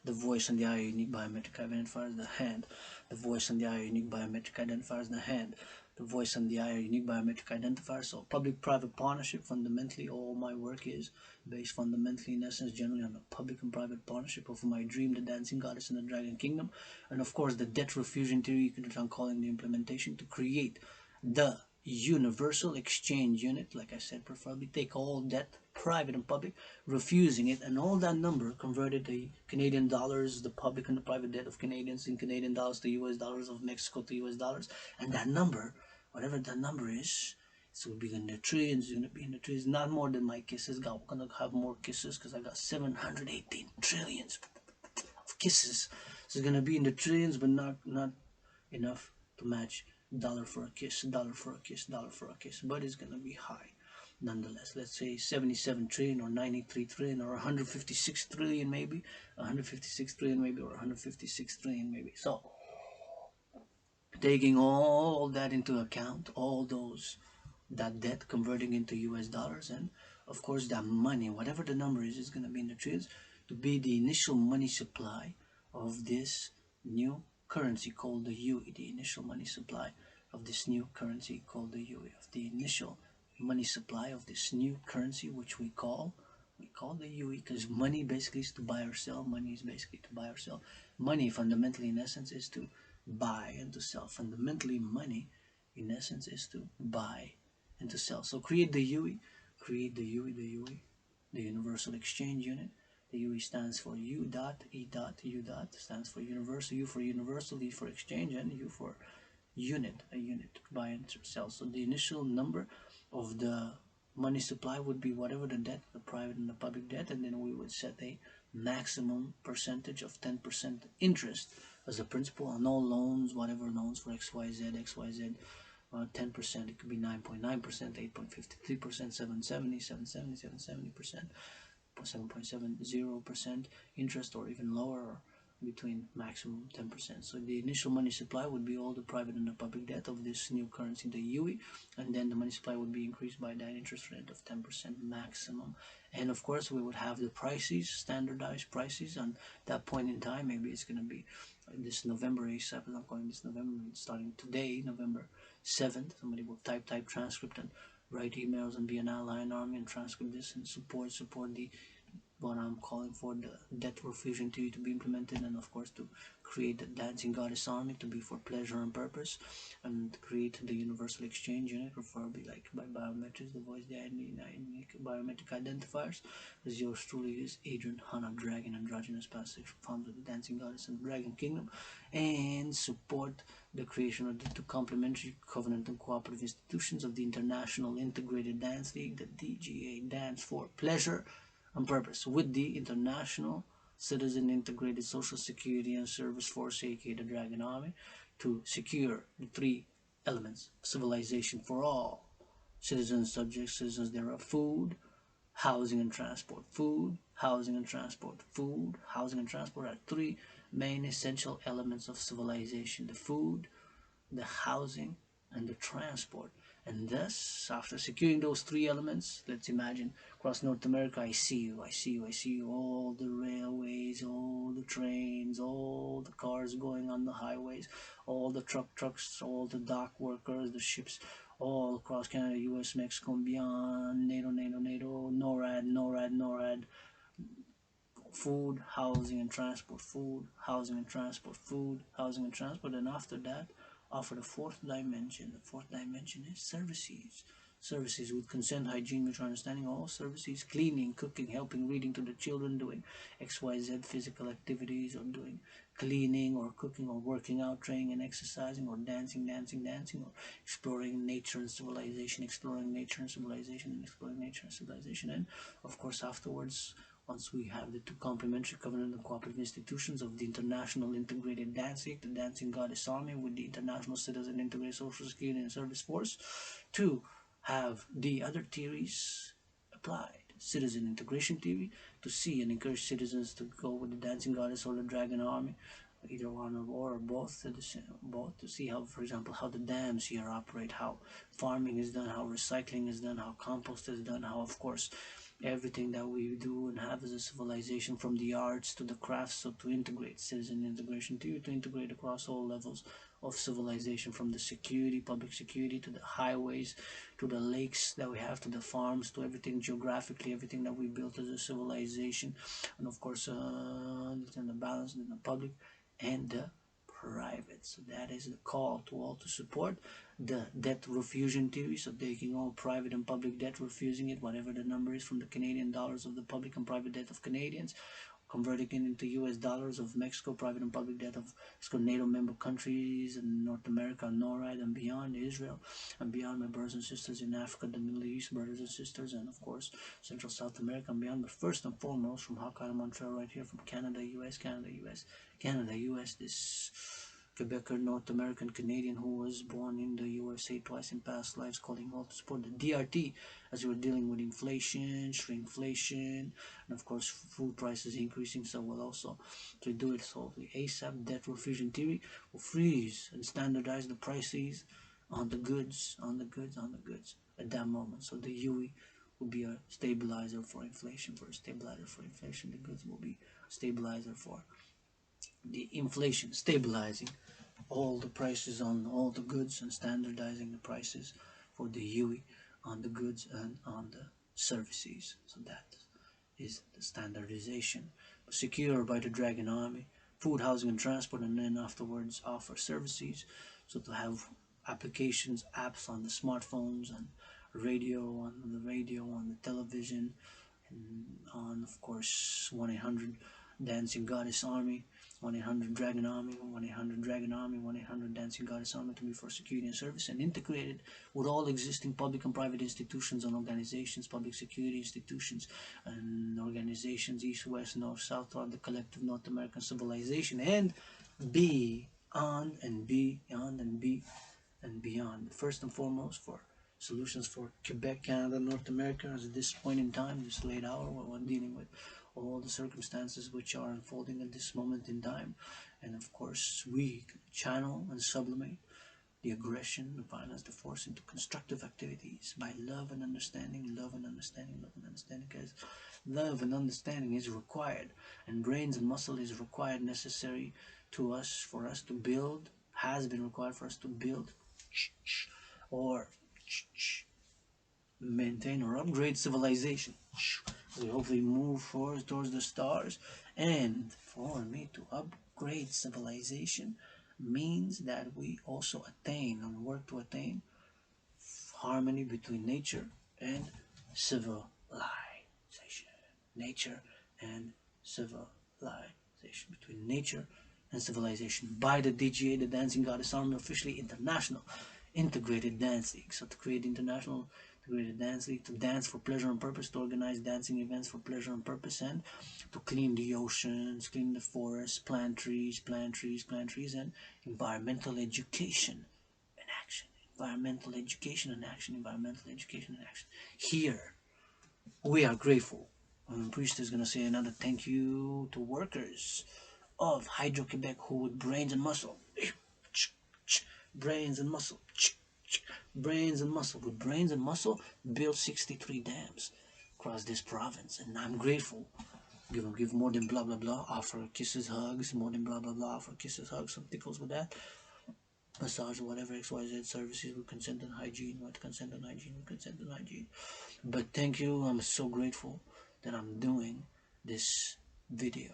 the voice, and the eye unique biometric identifiers, the hand, the voice, and the eye unique biometric identifiers, the hand, the voice, and the eye unique biometric identifiers. So public-private partnership, fundamentally all my work is based fundamentally in essence generally on a public and private partnership of my dream, the dancing goddess in the dragon kingdom, and of course the debt refusion theory, I'm calling the implementation to create the Universal Exchange Unit. Like I said, preferably take all debt, private and public, refusing it, and all that number converted to Canadian dollars, the public and the private debt of Canadians in Canadian dollars to US dollars, of Mexico to US dollars, and that number, whatever that number is, it will be in the trillions. It's gonna be in the trillions, not more than my kisses. I'm gonna have more kisses because I got 718 trillions of kisses. So it's gonna be in the trillions, but not enough to match dollar for a kiss, dollar for a kiss, dollar for a kiss, but it's gonna be high nonetheless. Let's say 77 trillion or 93 trillion or 156 trillion maybe, 156 trillion maybe, or 156 trillion maybe. So taking all that into account, all those, that debt converting into US dollars, and of course that money, whatever the number is going to be in the trillions, to be the initial money supply of this new currency called the UE, the initial money supply of this new currency called the UE, of the initial money supply of this new currency, which we call the UE, because money basically is to buy or sell. Money is basically to buy or sell. Money fundamentally in essence is to buy and to sell. Fundamentally money in essence is to buy and to sell. So create the UE, the Universal Exchange Unit. The UE stands for U dot, E dot, U dot, stands for universal, U for universal, E for exchange, and U for unit, a unit to buy and to sell. So the initial number of the money supply would be whatever the debt, the private and the public debt, and then we would set a maximum percentage of 10% interest as a principal on all loans, whatever loans for XYZ, 10%, it could be 9.9%, 8.53%, 770%, 7.70% interest, or even lower, or between maximum 10%. So the initial money supply would be all the private and the public debt of this new currency, the UE, and then the money supply would be increased by that interest rate of 10% maximum. And of course we would have the prices, standardized prices on that point in time. Maybe it's going to be this November ASAP, I'm calling this November, starting today, November 7th. Somebody will type transcript and write emails and be an ally in army and transcript this and support the what I'm calling for, the debt refusion theory to be implemented, and of course to create the dancing goddess army to be for pleasure and purpose, and create the Universal Exchange Unit, preferably like by biometrics, the voice, the unique biometric identifiers, as yours truly is Adrian, HannaH, Dragon, androgynous passive forms of the dancing goddess and the dragon kingdom, and support the creation of the two complementary covenant and cooperative institutions of the International Integrated Dance League, the DGA, dance for pleasure and purpose, with the International Citizen Integrated Social Security and Service Force, aka the Dragon Army, to secure the three elements of civilization for all citizens, subjects, citizens thereof: food, housing, and transport. Food, housing, and transport. Food, housing, and transport are three main essential elements of civilization: the food, the housing, and the transport. And thus, after securing those three elements, let's imagine across North America, I see you, I see you, I see you, all the railways, all the trains, all the cars going on the highways, all the trucks, all the dock workers, the ships, all across Canada, US, Mexico, and beyond, NATO, NORAD, food, housing and transport, food, housing and transport, food, housing and transport, and after that, offer the fourth dimension. The fourth dimension is services. Services with consent, hygiene, mutual understanding, all services, cleaning, cooking, helping, reading to the children, doing XYZ physical activities, or doing cleaning, or cooking, or working out, training and exercising, or dancing, or exploring nature and civilization, exploring nature and civilization, and exploring nature and civilization. And of course, afterwards, once we have the two complementary covenant and cooperative institutions of the International Integrated Dancing, the Dancing Goddess Army with the International Citizen Integrated Social Security and Service Force, to have the other theories applied. Citizen integration theory, to see and encourage citizens to go with the Dancing Goddess or the Dragon Army, either one or both, both, to see how, for example, how the dams here operate, how farming is done, how recycling is done, how compost is done, how, of course, everything that we do and have as a civilization, from the arts to the crafts. So to integrate citizen integration theory, to integrate across all levels of civilization, from the security, public security, to the highways, to the lakes that we have, to the farms, to everything geographically, everything that we built as a civilization, and of course the balance in the public and the private. So that is the call to all to support the debt refusion theory. So taking all private and public debt, refusing it, whatever the number is, from the Canadian dollars of the public and private debt of Canadians, converting it into US dollars of Mexico, private and public debt of NATO member countries and North America, NORAD, and beyond, Israel, and beyond, my brothers and sisters in Africa, the Middle East, brothers and sisters, and of course Central South America and beyond. But first and foremost, from Hakata, Montreal, right here, from Canada, US, this Quebecer, North American Canadian who was born in the USA twice in past lives, calling all to support the DRT as we're dealing with inflation, shrinkflation, and of course food prices increasing. So we'll also to do it. So the ASAP debt refusion theory will freeze and standardize the prices on the goods, at that moment. So the UE will be a stabilizer for inflation. The goods will be a stabilizer for the inflation, stabilizing all the prices on all the goods and standardizing the prices for the UE on the goods and on the services. So that is the standardization. Secure by the Dragon Army, food, housing, and transport, and then afterwards offer services. So to have applications, apps on the smartphones, and radio, on the television, and on, of course, 1-800 Dancing Goddess Army, 1-800 Dragon Army, 1-800 Dragon Army, 1-800 Dancing Goddess Army, to be for security and service, and integrated with all existing public and private institutions and organizations, public security institutions and organizations, east, west, north, south, throughout the collective North American civilization, and beyond and beyond. First and foremost, for solutions for Quebec, Canada, North America, at this point in time, this late hour, when dealing with all the circumstances which are unfolding at this moment in time. And of course, we can channel and sublimate the aggression, the violence, the force into constructive activities by love and understanding, because love and understanding is required, and brains and muscle is required, necessary to us, for us to build, has been required for us to build or maintain or upgrade civilization. We hopefully move forward towards the stars. And for me to upgrade civilization means that we also attain and work to attain harmony between nature and civilization. Nature and civilization. Between nature and civilization. By the DGA, the Dancing Goddess Army, officially international integrated dance league. So to create international integrated dance league, to dance for pleasure and purpose, to organize dancing events for pleasure and purpose, and to clean the oceans, clean the forests, plant trees, and environmental education and action. Environmental education and action. Here, we are grateful. Priestess is going to say another thank you to workers of Hydro-Quebec who with brains and muscle, Brains and muscle. With brains and muscle, build 63 dams across this province, and I'm grateful. Give more than blah blah blah. Offer kisses, hugs, more than blah blah blah. Offer kisses, hugs, some tickles with that. Massage, whatever XYZ services with consent and hygiene, with consent and hygiene, with consent and hygiene. But thank you. I'm so grateful that I'm doing this video.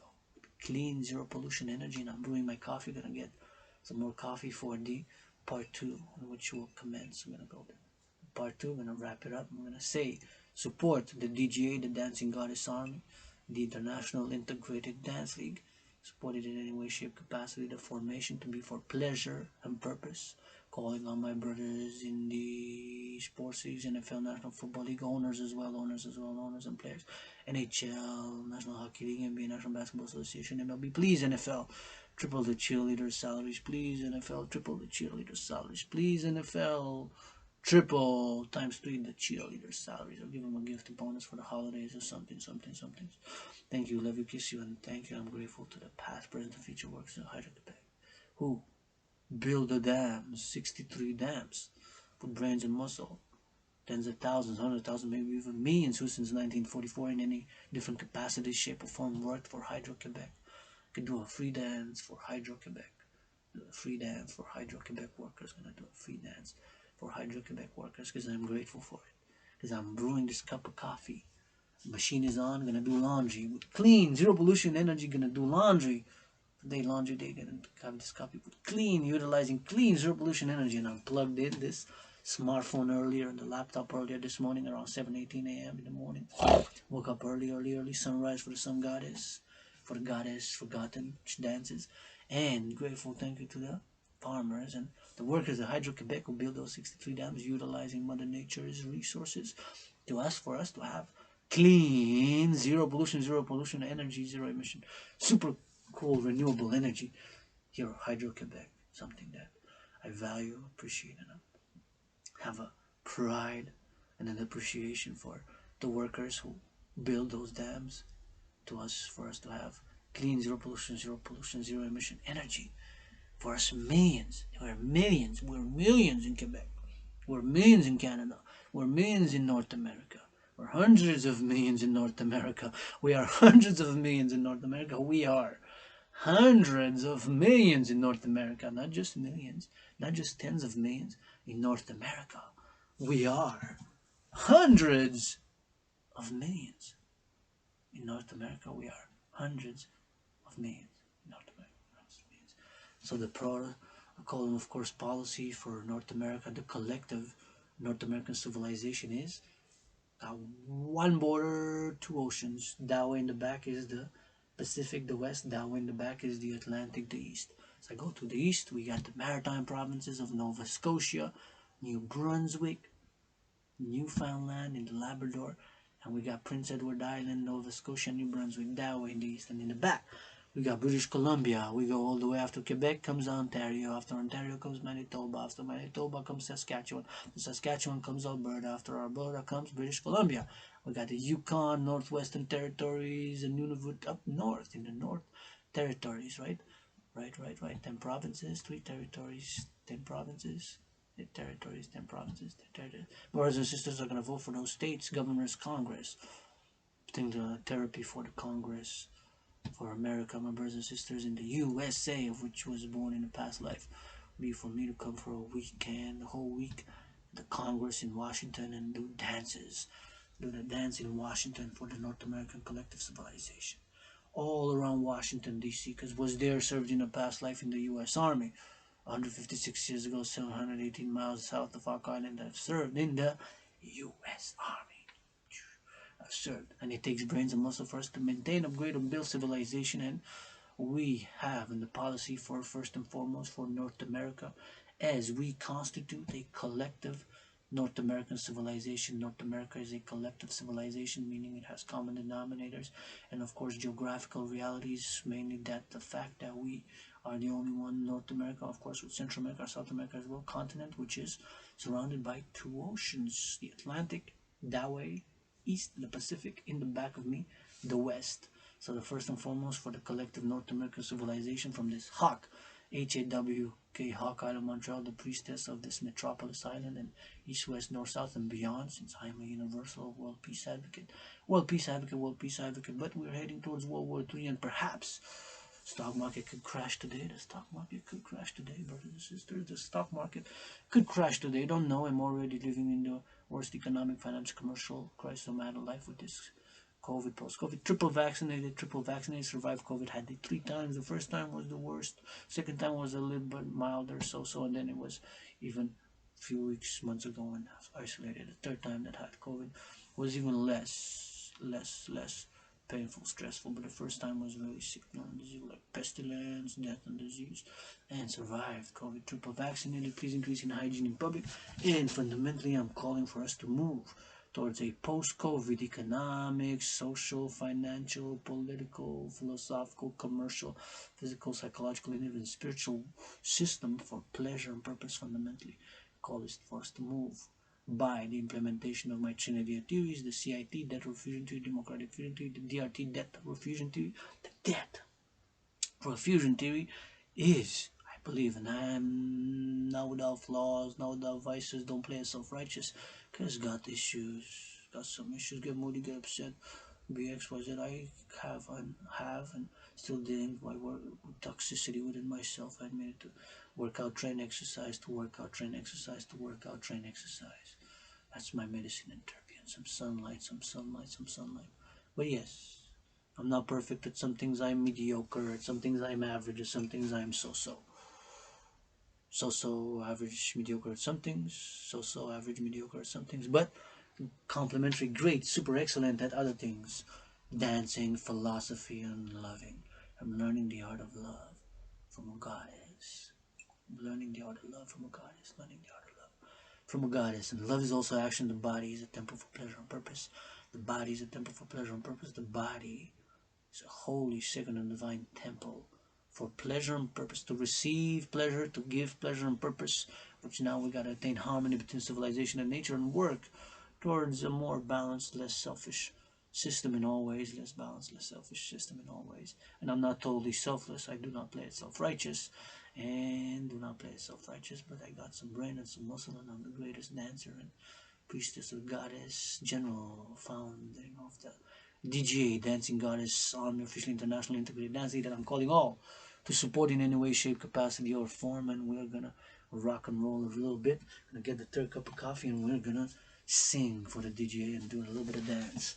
Clean, zero pollution energy, and I'm brewing my coffee. Gonna get some more coffee for the part 2, which will commence. I'm gonna go to part 2. I'm gonna wrap it up. I'm gonna say support the DGA, the Dancing Goddess Army, the International Integrated Dance League. Support it in any way, shape, capacity. The formation to be for pleasure and purpose. Calling on my brothers in the sports leagues, NFL, National Football League, owners and players, NHL, National Hockey League, NBA, National Basketball Association, MLB. Please, NFL, triple the cheerleaders' salaries. Please, NFL, triple the cheerleaders' salaries. Please, NFL, triple times 3 the cheerleaders' salaries. I'll give them a gift bonus for the holidays or something. Thank you, love you, kiss you, and thank you. I'm grateful to the past, present, and future workers of Hyderabad who build the dams, 63 dams, with brains and muscle, tens of thousands, 100,000, maybe even millions, who since 1944 in any different capacity, shape, or form worked for Hydro-Quebec. Could do a free dance for Hydro-Quebec. A free dance for Hydro-Quebec workers. Gonna do a free dance for Hydro-Quebec workers because I'm grateful for it. Because I'm brewing this cup of coffee. Machine is on, gonna do laundry. Clean, zero pollution energy, gonna do laundry. Laundry day, gonna have this coffee with clean, utilizing clean, zero pollution energy. And I'm plugged in this smartphone earlier and the laptop earlier this morning around 7:18 a.m. in the morning. Woke up early, sunrise for the sun goddess, for the goddess forgotten, which dances. And grateful thank you to the farmers and the workers of Hydro-Quebec who build those 63 dams utilizing Mother Nature's resources to ask for us to have clean, zero pollution energy, zero emission, super cool, renewable energy here at Hydro-Quebec. Something that I value, appreciate, and have a pride and an appreciation for the workers who build those dams to us, for us to have clean, zero pollution, zero emission energy for us millions. We're millions in Quebec. We're millions in Canada. We're millions in North America. We're hundreds of millions in North America. We are hundreds of millions in North America. We are hundreds of millions in North America. Not just millions, not just tens of millions in North America. We are hundreds of millions in North America. We are hundreds of millions in North America. So the protocol, of course, policy for North America, the collective North American civilization is one border, two oceans. That way in the back is the Pacific, the west. That way in the back is the Atlantic, the east. So I go to the east, we got the maritime provinces of Nova Scotia, New Brunswick, Newfoundland, and the Labrador. And we got Prince Edward Island, Nova Scotia, New Brunswick, that way in the east. And in the back, we got British Columbia. We go all the way after Quebec comes Ontario. After Ontario comes Manitoba. After Manitoba comes Saskatchewan. After Saskatchewan comes Alberta. After Alberta comes British Columbia. We got the Yukon, Northwestern Territories, and Nunavut up north in the North Territories, right? Right. 10 provinces, 3 territories, 10 provinces, 8 territories, 10 provinces, 10 territories. Brothers and sisters are going to vote for those states, governors, Congress. I think the therapy for the Congress for America, my brothers and sisters in the USA, of which was born in a past life, be for me to come for a weekend, the whole week, the Congress in Washington and do dances, do the dance in Washington for the North American collective civilization, all around Washington D.C. because was there, served in a past life in the U.S. Army, 156 years ago, 718 miles south of Rock Island. I've served in the U.S. Army. Served, and it takes brains and muscle for us to maintain, upgrade, and build civilization. And we have in the policy for first and foremost for North America, as we constitute a collective North American civilization. North America is a collective civilization, meaning it has common denominators and of course geographical realities, mainly that the fact that we are the only one, North America, of course with Central America, South America as well, continent which is surrounded by 2 oceans, the Atlantic, that way, east, the Pacific, in the back of me, the west. So the first and foremost for the collective North American civilization from this hawk HAWK Hawk Island, Montreal, the priestess of this metropolis island, and east, west, north, south, and beyond, since I am a universal world peace advocate. World peace advocate, world peace advocate, but we're heading towards World War III, and perhaps stock market could crash today. The stock market could crash today, brothers and sisters. The stock market could crash today. Don't know. I'm already living in the worst economic, financial, commercial crisis of my life with this COVID, post-COVID. Triple vaccinated, survived COVID. Had it 3 times. The first time was the worst. Second time was a little bit milder, so, and then it was even a few weeks, months ago when I was isolated. The third time that had COVID was even less painful, stressful, but the first time was really sick, disease like pestilence, death, and disease, and survived COVID. Triple vaccinated. Please increase in hygiene in public, and fundamentally, I'm calling for us to move towards a post-COVID economic, social, financial, political, philosophical, commercial, physical, psychological, and even spiritual system for pleasure and purpose. Fundamentally, call this for us to move by the implementation of my Trinity of theories, the CIT, debt refusion theory, democratic fusion theory, the DRT, debt refusion theory. The debt refusion theory is, I believe, and I am not without flaws, not without vices. Don't play it self-righteous, because got issues, got some issues, get moody, get upset, be XYZ. I have and still dealing with my work with toxicity within myself. I admit it, to work out, train, exercise, to work out, train, exercise, to work out, train, exercise. That's my medicine in Turkey. And some sunlight. But yes, I'm not perfect. At some things I'm mediocre. At some things I'm average. At some things I'm so-so. So-so, average, mediocre at some things. So-so, average, mediocre at some things. But complementary, great, super excellent at other things. Dancing, philosophy, and loving. I'm learning the art of love from a goddess. Learning the art of love from a goddess. Learning the art of love from a goddess. And love is also action. The body is a temple for pleasure and purpose. The body is a temple for pleasure and purpose. The body is a holy, sacred, and divine temple for pleasure and purpose. To receive pleasure, to give pleasure and purpose. Which now we got to attain harmony between civilization and nature and work towards a more balanced, less selfish system in all ways. Less balanced, less selfish system in all ways. And I'm not totally selfless. I do not play it self-righteous. And do not play it self-righteous, but I got some brain and some muscle, and I'm the greatest dancer and priestess of goddess, general founding of the DGA, Dancing Goddess Army, officially international integrated dancing, that I'm calling all to support in any way, shape, capacity, or form. And we're gonna rock and roll a little bit. Gonna get the third cup of coffee, and we're gonna sing for the DGA and do a little bit of dance.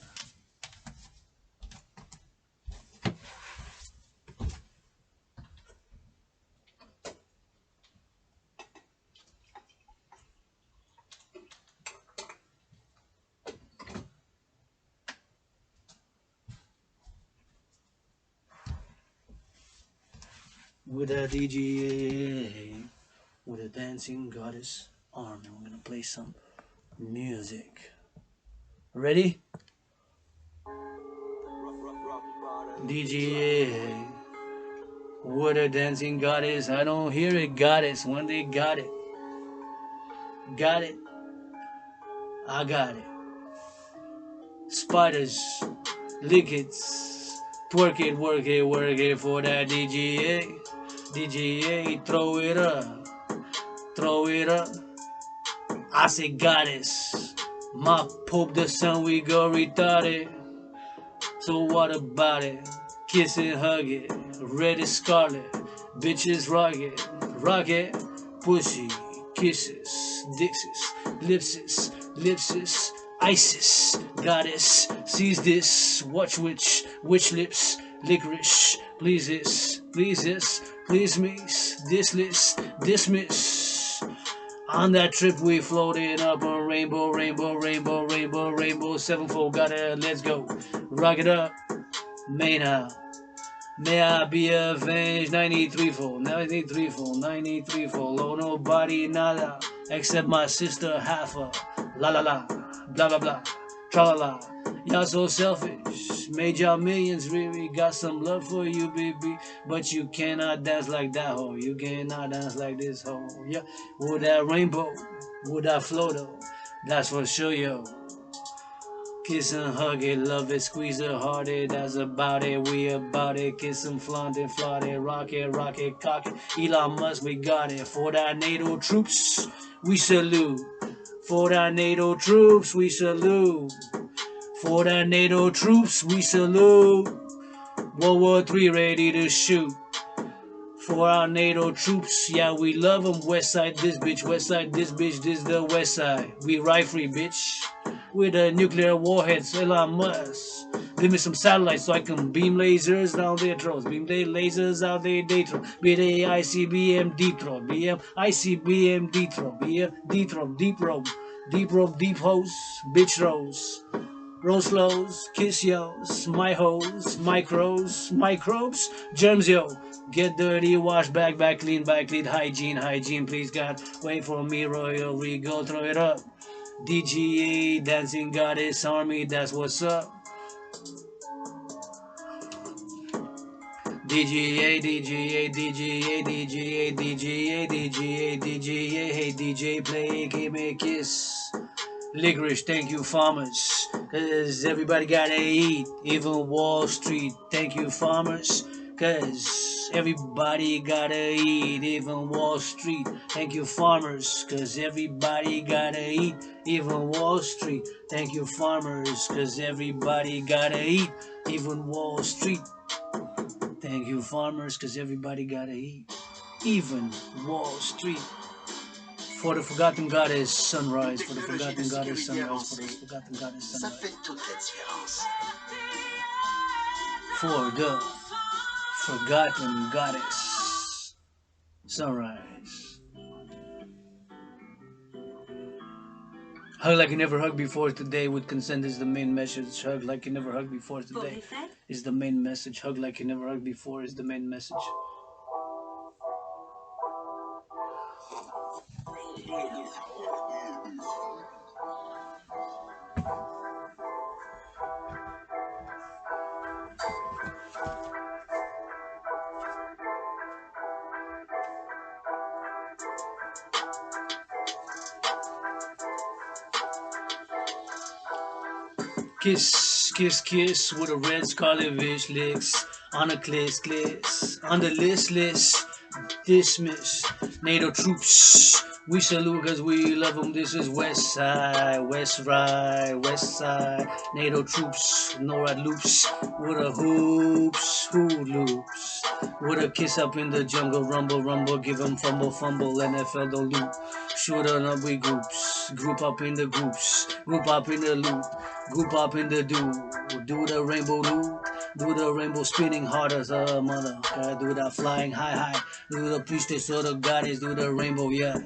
With a DGA, with a Dancing Goddess Army, we're gonna play some music. Ready? DGA, with a Dancing Goddess. I don't hear it, goddess. One day got it. Got it. I got it. Spiders, lickets, twerk it, work it for that DGA. DGA, throw it up, throw it up. I say goddess, my Pope the Sun, we go retarded. So what about it? Kiss it, hug it, red is scarlet. Bitches rock it, pussy, kisses, dixes, lipses, ISIS, goddess, sees this, watch which lips, licorice, please this, please me, this list, dismiss. On that trip we floated up on rainbow, sevenfold, got it, let's go, rock it up, may I be avenged, 93-fold, oh nobody, nada, except my sister, half a, la la la, blah blah blah, tra la la, y'all so selfish, made y'all millions, really got some love for you, baby, but you cannot dance like that hoe, you cannot dance like this hoe, yeah, with that rainbow, with that floater, that's for sure, yo. Kiss and hug it, love it, squeeze it, heart it, that's about it, we about it. Kiss and flaunt it, rock it, cock it. Elon Musk, we got it. For that NATO troops, we salute. For that NATO troops, we salute. For that NATO troops, we salute. World War III ready to shoot. For our NATO troops, yeah, we love them. West side this bitch, west side this bitch, this the west side. We ride free, bitch. With the nuclear warheads, Elon Musk. Give me some satellites so I can beam lasers down their throats. Beam their lasers out their throat. Be the ICBM deep throat. BM ICBM deep throat. BM deep throat, deep rope. Deep rope, deep hose, bitch rose. Rose flows, kiss yo's, my hoes, microbes, germs yo. Get dirty, wash back clean, hygiene, please God. Wait for me, royal regal, throw it up. DGA, dancing goddess army, that's what's up. DGA, hey DJ, play, give me a kiss. Licorice, thank you farmers, cause everybody gotta eat, even Wall Street. Thank you farmers, cause everybody gotta eat, even Wall Street. Thank you farmers, cause everybody gotta eat, even Wall Street. Thank you farmers, cause everybody gotta eat, even Wall Street. Thank you farmers, cause everybody gotta eat, even Wall Street. For the forgotten goddess sunrise, for the forgotten goddess sunrise, for the forgotten goddess sunrise. For the forgotten goddess sunrise. Hug like you never hugged before today with consent is the main message. Hug like you never hugged before today is the main message. Hug like you never hugged before is the main message. Kiss, kiss, kiss with a red scarlet wish licks on a cliss, on the list, dismiss. NATO troops, we salute cause we love them. This is West Side, West Side. NATO troops, NORAD loops, with a hoops, who loops. With a kiss up in the jungle, rumble, give them fumble, NFL don't loop. Shoot on up with groups, group up in the groups, group up in the loop, group up in the do the rainbow do the rainbow spinning hard as a mother, do that flying high, do the priestess or the goddess, do the rainbow, yeah,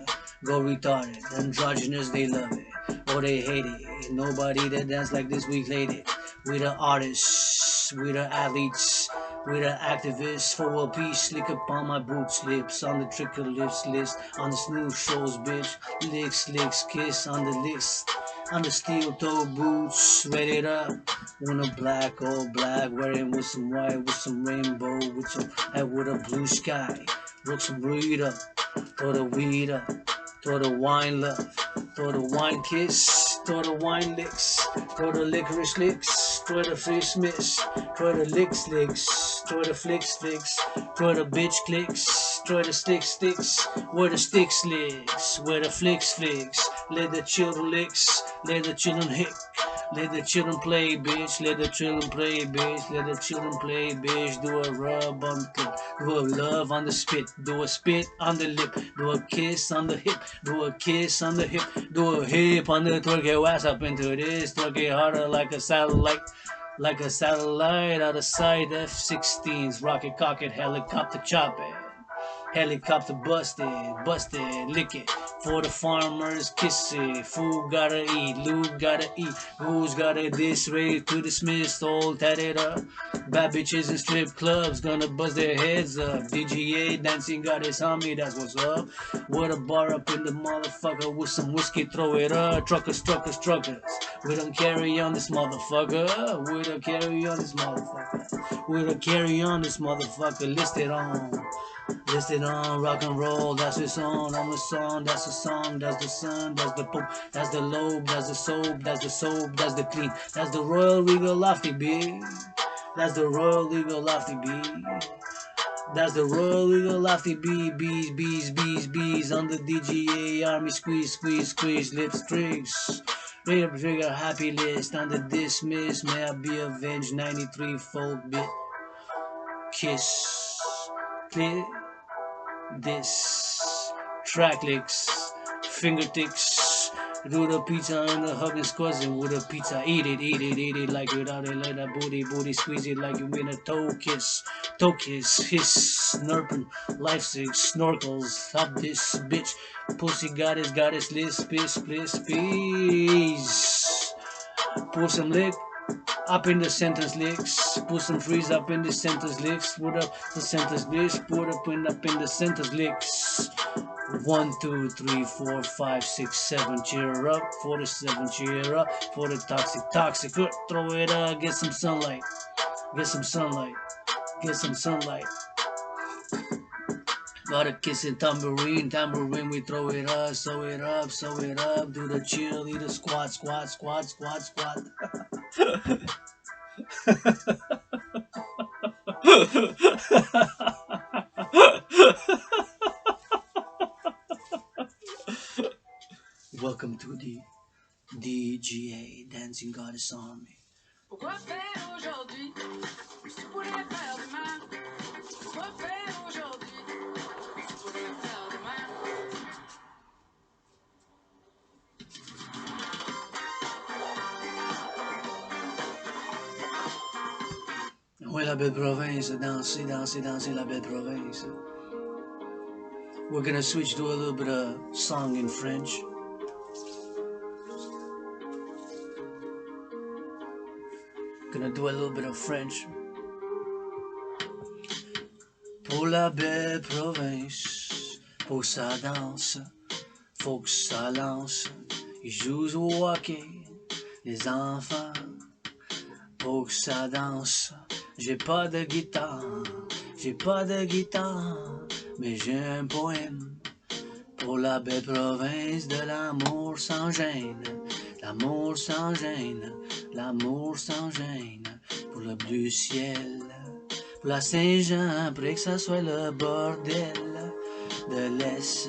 go retarded, androgynous, they love it, or they hate it, nobody that dance like this week lady, we the artists, we the athletes, we the activists, for world peace, slick upon my boots, lips, on the trickle lips list, on the smooth shows, bitch, licks, kiss on the list, on the steel toe boots, ready it up, on a black, all black, wearing with some white, with some rainbow, with some head with a blue sky, rock some weed up, throw the weed up, throw the wine love, throw the wine kiss, throw the wine licks, throw the licorice licks, throw the fish miss, throw the licks, throw the flicks, throw the bitch clicks, throw the sticks, where the sticks licks, where the flicks, let the children licks, let the children hick. Let the children play, bitch. Let the children play, bitch. Let the children play, bitch. Do a rub on the clip. Do a love on the spit. Do a spit on the lip. Do a kiss on the hip. Do a kiss on the hip. Do a hip on the twerk. Your ass up into this. Twerk it harder like a satellite. Like a satellite out of sight. F-16s. Rocket, cock it. Helicopter, chop it. Helicopter busted, lick it. For the farmers, kiss it. Food gotta eat, Luke gotta eat. Who's gotta this raid to dismiss, all tatted up. Bad bitches in strip clubs, gonna buzz their heads up. DGA, dancing goddess on me, that's what's up. With a bar up in the motherfucker with some whiskey, throw it up. Truckers, We don't carry on this motherfucker. We don't carry on this motherfucker. We don't carry on this motherfucker. Listed on rock and roll. That's the song. I'm the song. That's the song. That's the sun. That's the pope. That's the lobe. That's the soap. That's the soap. That's the clean. That's the royal regal lofty B. That's the royal regal lofty B. That's the royal legal lofty B. Bees on the DGA army squeeze, lips tricks. Rate trigger happy list on the dismiss. May I be avenged 93 fold bit. Kiss. Click. This. Track licks. Fingertips. Do the pizza and the hug and cousin with a pizza. Eat it like without it, like that booty, squeeze it like you win a toe kiss, hiss, snurping, life six, snorkels, up this bitch, pussy goddess, list, please, put some lick, up in the sentence licks, put some freeze up in the sentence licks, put up the sentence licks, put up in the sentence licks. 1, 2, 3, 4, 5, 6, 7, cheer up. 47, cheer up. For the toxic, throw it up, get some sunlight. Gotta kiss it, tambourine, we throw it up, sew it up, do the cheerleader squat. Welcome to the DGA Dancing Goddess Army. Pourquoi faire aujourd'hui ce que tu pourrais faire demain? Pourquoi faire aujourd'hui ce que tu pourrais faire demain? Oui, la belle province, danser la belle province. We're gonna switch to a little bit of song in French. Gonna do a little bit of French. Pour la belle province, pour sa danse, faut que ça lance. Ils jouent au hockey, les enfants, pour que ça danse. J'ai pas de guitare, mais j'ai un poème. Pour la belle province de l'amour sans gêne, l'amour sans gêne, pour le bleu ciel, pour la Saint-Jean, après que ça soit le bordel, de l'Est,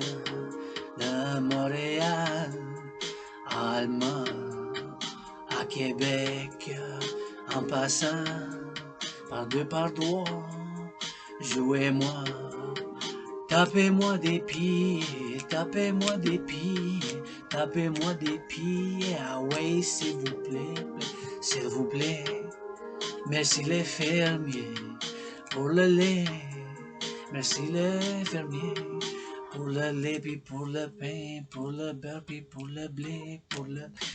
de Montréal, Alma, à Québec, en passant, par deux, par trois, jouez-moi. Tapez-moi des pieds, ah ouais, s'il vous plaît, merci les fermiers pour le lait, merci les fermiers pour le lait, puis pour le pain, pour le beurre, puis pour le blé,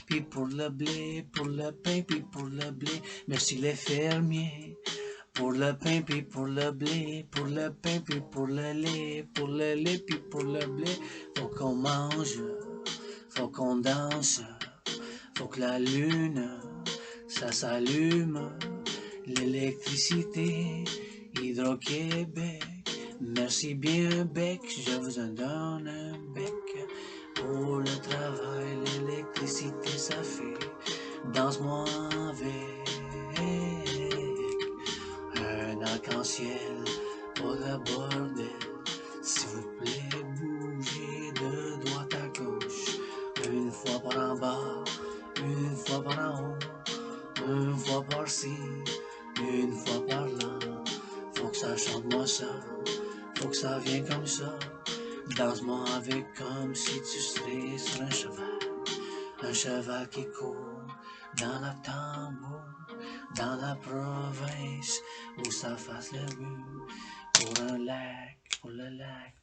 puis pour le blé, pour le pain, puis pour le blé, merci les fermiers. Pour le pain, puis pour le blé, pour le pain, puis pour le lait, puis pour le blé. Faut qu'on mange, faut qu'on danse, faut que la lune, ça s'allume. L'électricité, Hydro-Québec, merci bien bec, je vous en donne un bec. Pour le travail, l'électricité, ça fait danse-moi avec. Un arc-en-ciel pour le bordel, s'il vous plaît, bougez de droite à gauche, une fois par en bas, une fois par en haut, une fois par-ci, une fois par là, faut que ça chante moi ça, faut que ça vienne comme ça, danse-moi avec comme si tu serais sur un cheval qui court dans la tambour. Dans la province où ça fasse le but, pour un lac, pour le lac.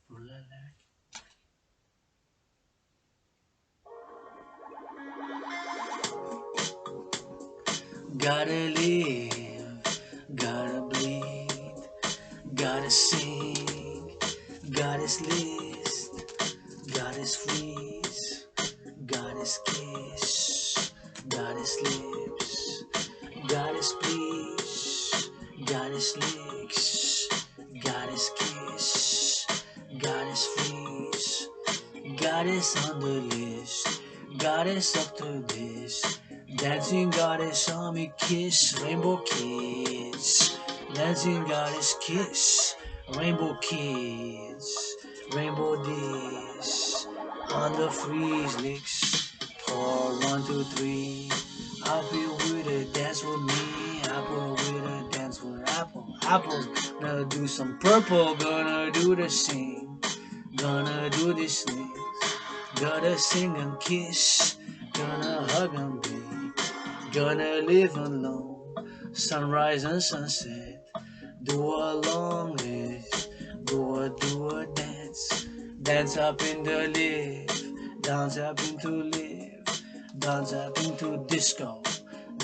Gotta live, gotta bleed, gotta sing, goddess list, goddess freeze, goddess kiss, goddess lips, goddess please, goddess licks, goddess kiss, goddess freeze, goddess on the list, goddess up to this, dancing goddess army kiss, rainbow kids, dancing goddess kiss, rainbow kids, rainbow this, on the freeze licks, pour 1, 2, 3, happy with a dance with me, apple with a dance with apple, apple's gonna do some purple, gonna do the sing, gonna do this thing. Gotta sing and kiss, gonna hug and be, gonna live alone, sunrise and sunset, do a long list, do a dance, dance up in the live, dance up into live, dance up into disco,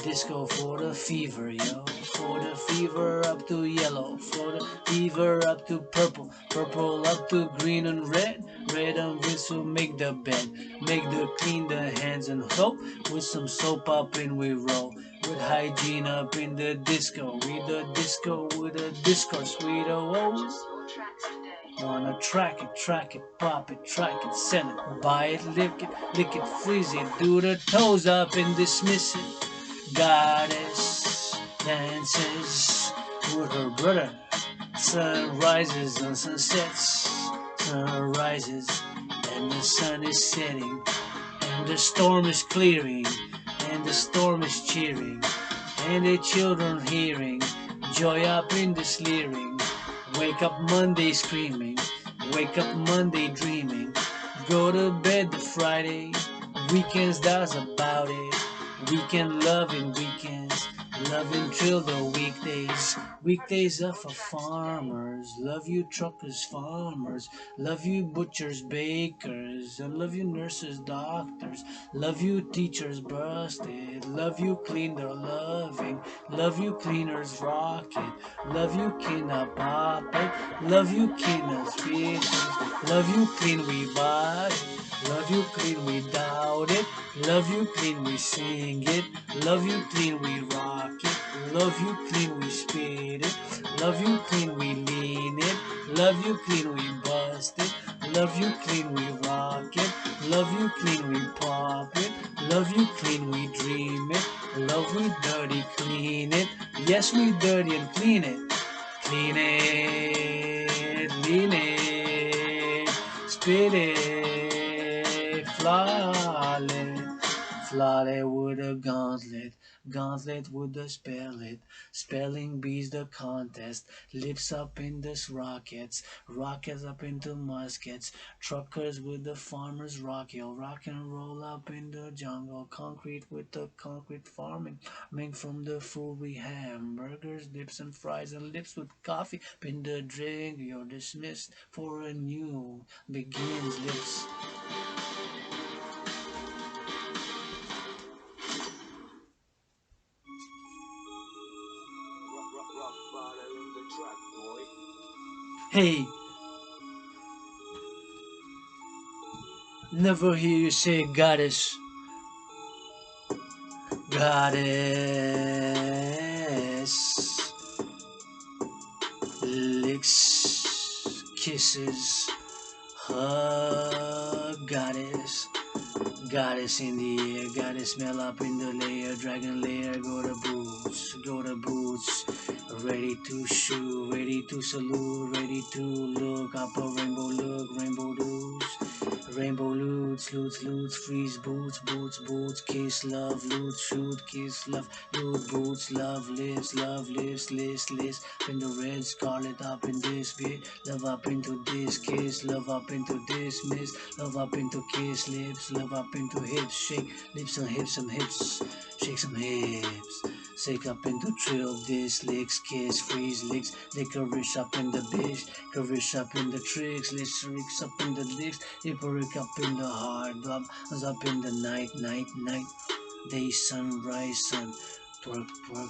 disco for the fever, yo, for the fever up to yellow, for the fever up to purple, purple up to green and red, red and whistle make the bed, make the clean the hands and soap, with some soap up in we roll, with hygiene up in the disco, with the disco, with the discourse, with the woes. Wanna track it, pop it, track it, send it, buy it, lick it, freeze it, do the toes up and dismiss it. Goddess dances with her brother. Sun rises and sunsets. Sun rises and the sun is setting. And the storm is clearing. And the storm is cheering. And the children hearing. Joy up in the slearing. Wake up Monday screaming. Wake up Monday dreaming. Go to bed the Friday. Weekends that's about it. Weekend loving weekends, loving till the weekdays. Weekdays are for farmers, love you truckers, farmers, love you butchers, bakers, and love you nurses, doctors, love you teachers, busted, love you cleaner, loving, love you cleaners, rocket, love you kina, pop it, love you kinas, features, love you clean, we body. Love you clean, we doubt it. Love you clean, we sing it. Love you clean, we rock it. Love you clean, we speed it. Love you clean, we lean it. Love you clean, we bust it. Love you clean, we rock it. Love you clean, we pop it. Love you clean, we dream it. Love we dirty, clean it. Yes, we dirty and clean it. Clean it, lean it, spit it. Flawless, flawless with a gauntlet, gauntlet with a spell it, spelling bees the contest, lips up in this rockets, rockets up into muskets, truckers with the farmers rock, yo, rock and roll up in the jungle, concrete with the concrete farming, made from the food we have, burgers, dips and fries and lips with coffee, in the drink, you're dismissed for a new begins, lips. Hey, never hear you say goddess, goddess, licks, kisses, hug, goddess, goddess in the air, goddess smell up in the lair, dragon lair, go to boots, ready to shoot, ready to salute, ready to look up a rainbow look, rainbow dudes, rainbow loots, freeze boots, kiss, love, loot, shoot, kiss, love, loot, boots, love, list, list, in the red, scarlet up in this bit, love up into this, kiss, love up into this, miss, love up into kiss, lips, love up into hips, shake, lips and hips, some hips, shake some hips. Shake up into trill, this licks, kiss, freeze, licks, licorice up in the bitch, licorice up in the tricks, licorice up in the licks, licorice up in the heart, love up in the night, day, sunrise, sun. Twerk, work,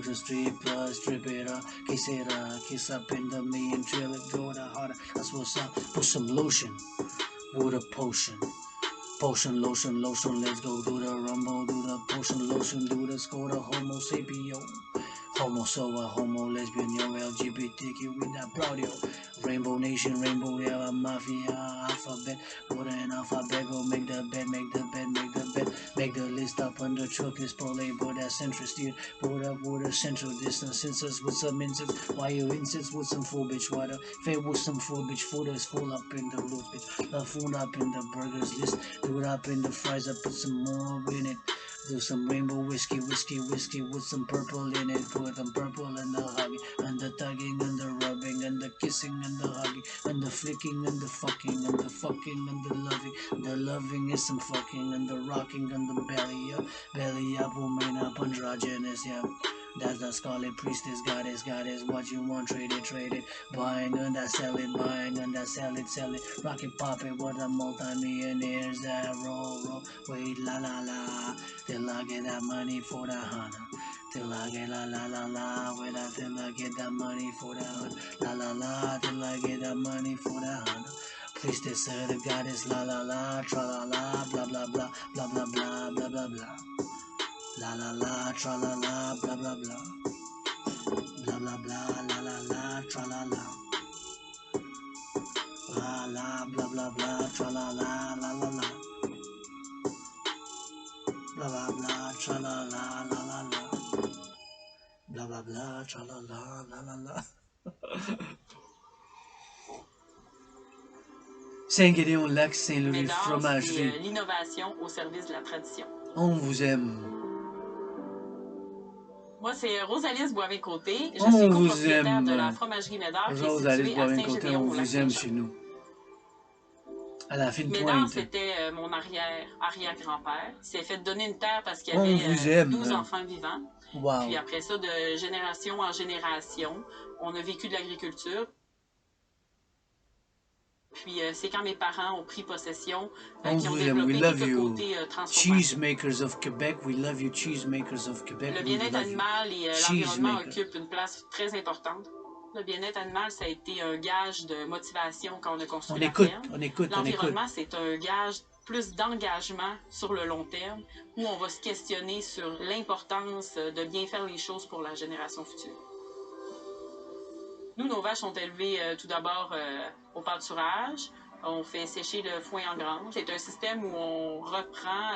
and strip, strip it up, kiss up in the me and drill it, go the harder, that's what's up, put some lotion, with a potion. Potion, lotion, lotion, let's go do the rumble, do the potion, lotion, do the score, the homo sapio. Homo, so a homo, lesbian, yo, LGBTQ, we not proud, yo. Rainbow Nation, Rainbow, yeah, Mafia, Alphabet, go to an alphabet, go make the bed, make the bed, make the bed, make the list up under truck, is parlay, but that's centrist, dude. Put up with a central distance, census with some incense, why you incense with some full bitch, water, fair with some full bitch, food is full up in the loot, bitch, the food up in the burgers list, do it up in the fries, I put some more in it. Do some rainbow whiskey, whiskey, whiskey with some purple in it. Put some purple in the hugging, and the tugging, and the rubbing, and the kissing, and the hugging, and the flicking, and the fucking, and the fucking, and the loving. The loving is some fucking, and the rocking, and the belly up, woman up, androgynous, yeah. That's the scarlet priestess, goddess, what you want, trade it, buying and that sell it, buying and that sell it, rock it, pop it, what a multi-millionaires that roll, wait, la la la, till I get that money for the HannaH, till I get la la la la, wait, till I get that money for the HannaH, la la la, till I get that money for the HannaH. Priestess, the goddess, la la la, tra la la, blah blah blah, blah blah blah, blah blah blah. La la la, tra la la, blah blah blah. Blah blah blah, la la la, tra la la. La la, blah blah blah, tra la la, la la la. Blah blah blah, tra la la, la la la. Blah blah blah, tra la la, la la la. Saint-Gédéon-Lac, Saint-Louis, fromagerie. L'innovation au service de la tradition. On vous aime. Moi, c'est Rosalise Boivin-Côté. Je suis copropriétaire de la fromagerie Médard qui est située à Saint-Gédéon. On vous aime chez nous. À la fine pointe. Médard, c'était mon arrière-grand-père. Il s'est fait donner une terre parce qu'il y avait 12 enfants vivants. Wow. Puis après ça, de génération en génération, on a vécu de l'agriculture. Puis c'est quand mes parents ont pris possession qui ont développé tout le côté transformation. Cheesemakers of Quebec, we love you, cheesemakers of Quebec. Le bien-être animal et l'environnement occupent une place très importante. Le bien-être animal, ça a été un gage de motivation quand on a construit la ferme. On écoute. L'environnement, c'est un gage plus d'engagement sur le long terme, où on va se questionner sur l'importance de bien faire les choses pour la génération future. Nous, nos vaches sont élevées tout d'abord au pâturage. On fait sécher le foin en grange. C'est un système où on reprend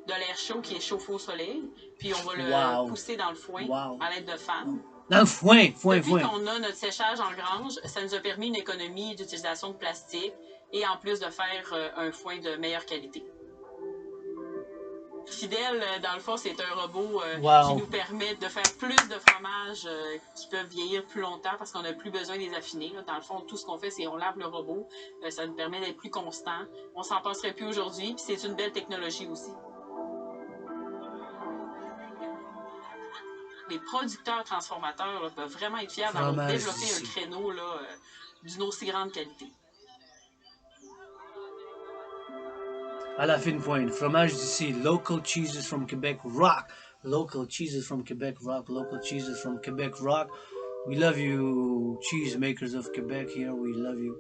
de l'air chaud qui est chauffé au soleil, puis on va le pousser dans le foin à l'aide de fans. Dans le foin. Depuis qu'on a notre séchage en grange, ça nous a permis une économie d'utilisation de plastique et en plus de faire un foin de meilleure qualité. Fidèle, dans le fond, c'est un robot qui nous permet de faire plus de fromages qui peuvent vieillir plus longtemps parce qu'on n'a plus besoin de les affiner. Dans le fond, tout ce qu'on fait, c'est on lave le robot. Ça nous permet d'être plus constant. On s'en passerait plus aujourd'hui, puis c'est une belle technologie aussi. Les producteurs transformateurs là, peuvent vraiment être fiers d'avoir développé un créneau d'une aussi grande qualité. À la fine pointe, fromage d'ici, local cheeses from Quebec rock. Local cheeses from Quebec rock. Local cheeses from Quebec rock. We love you, cheese makers of Quebec here. We love you.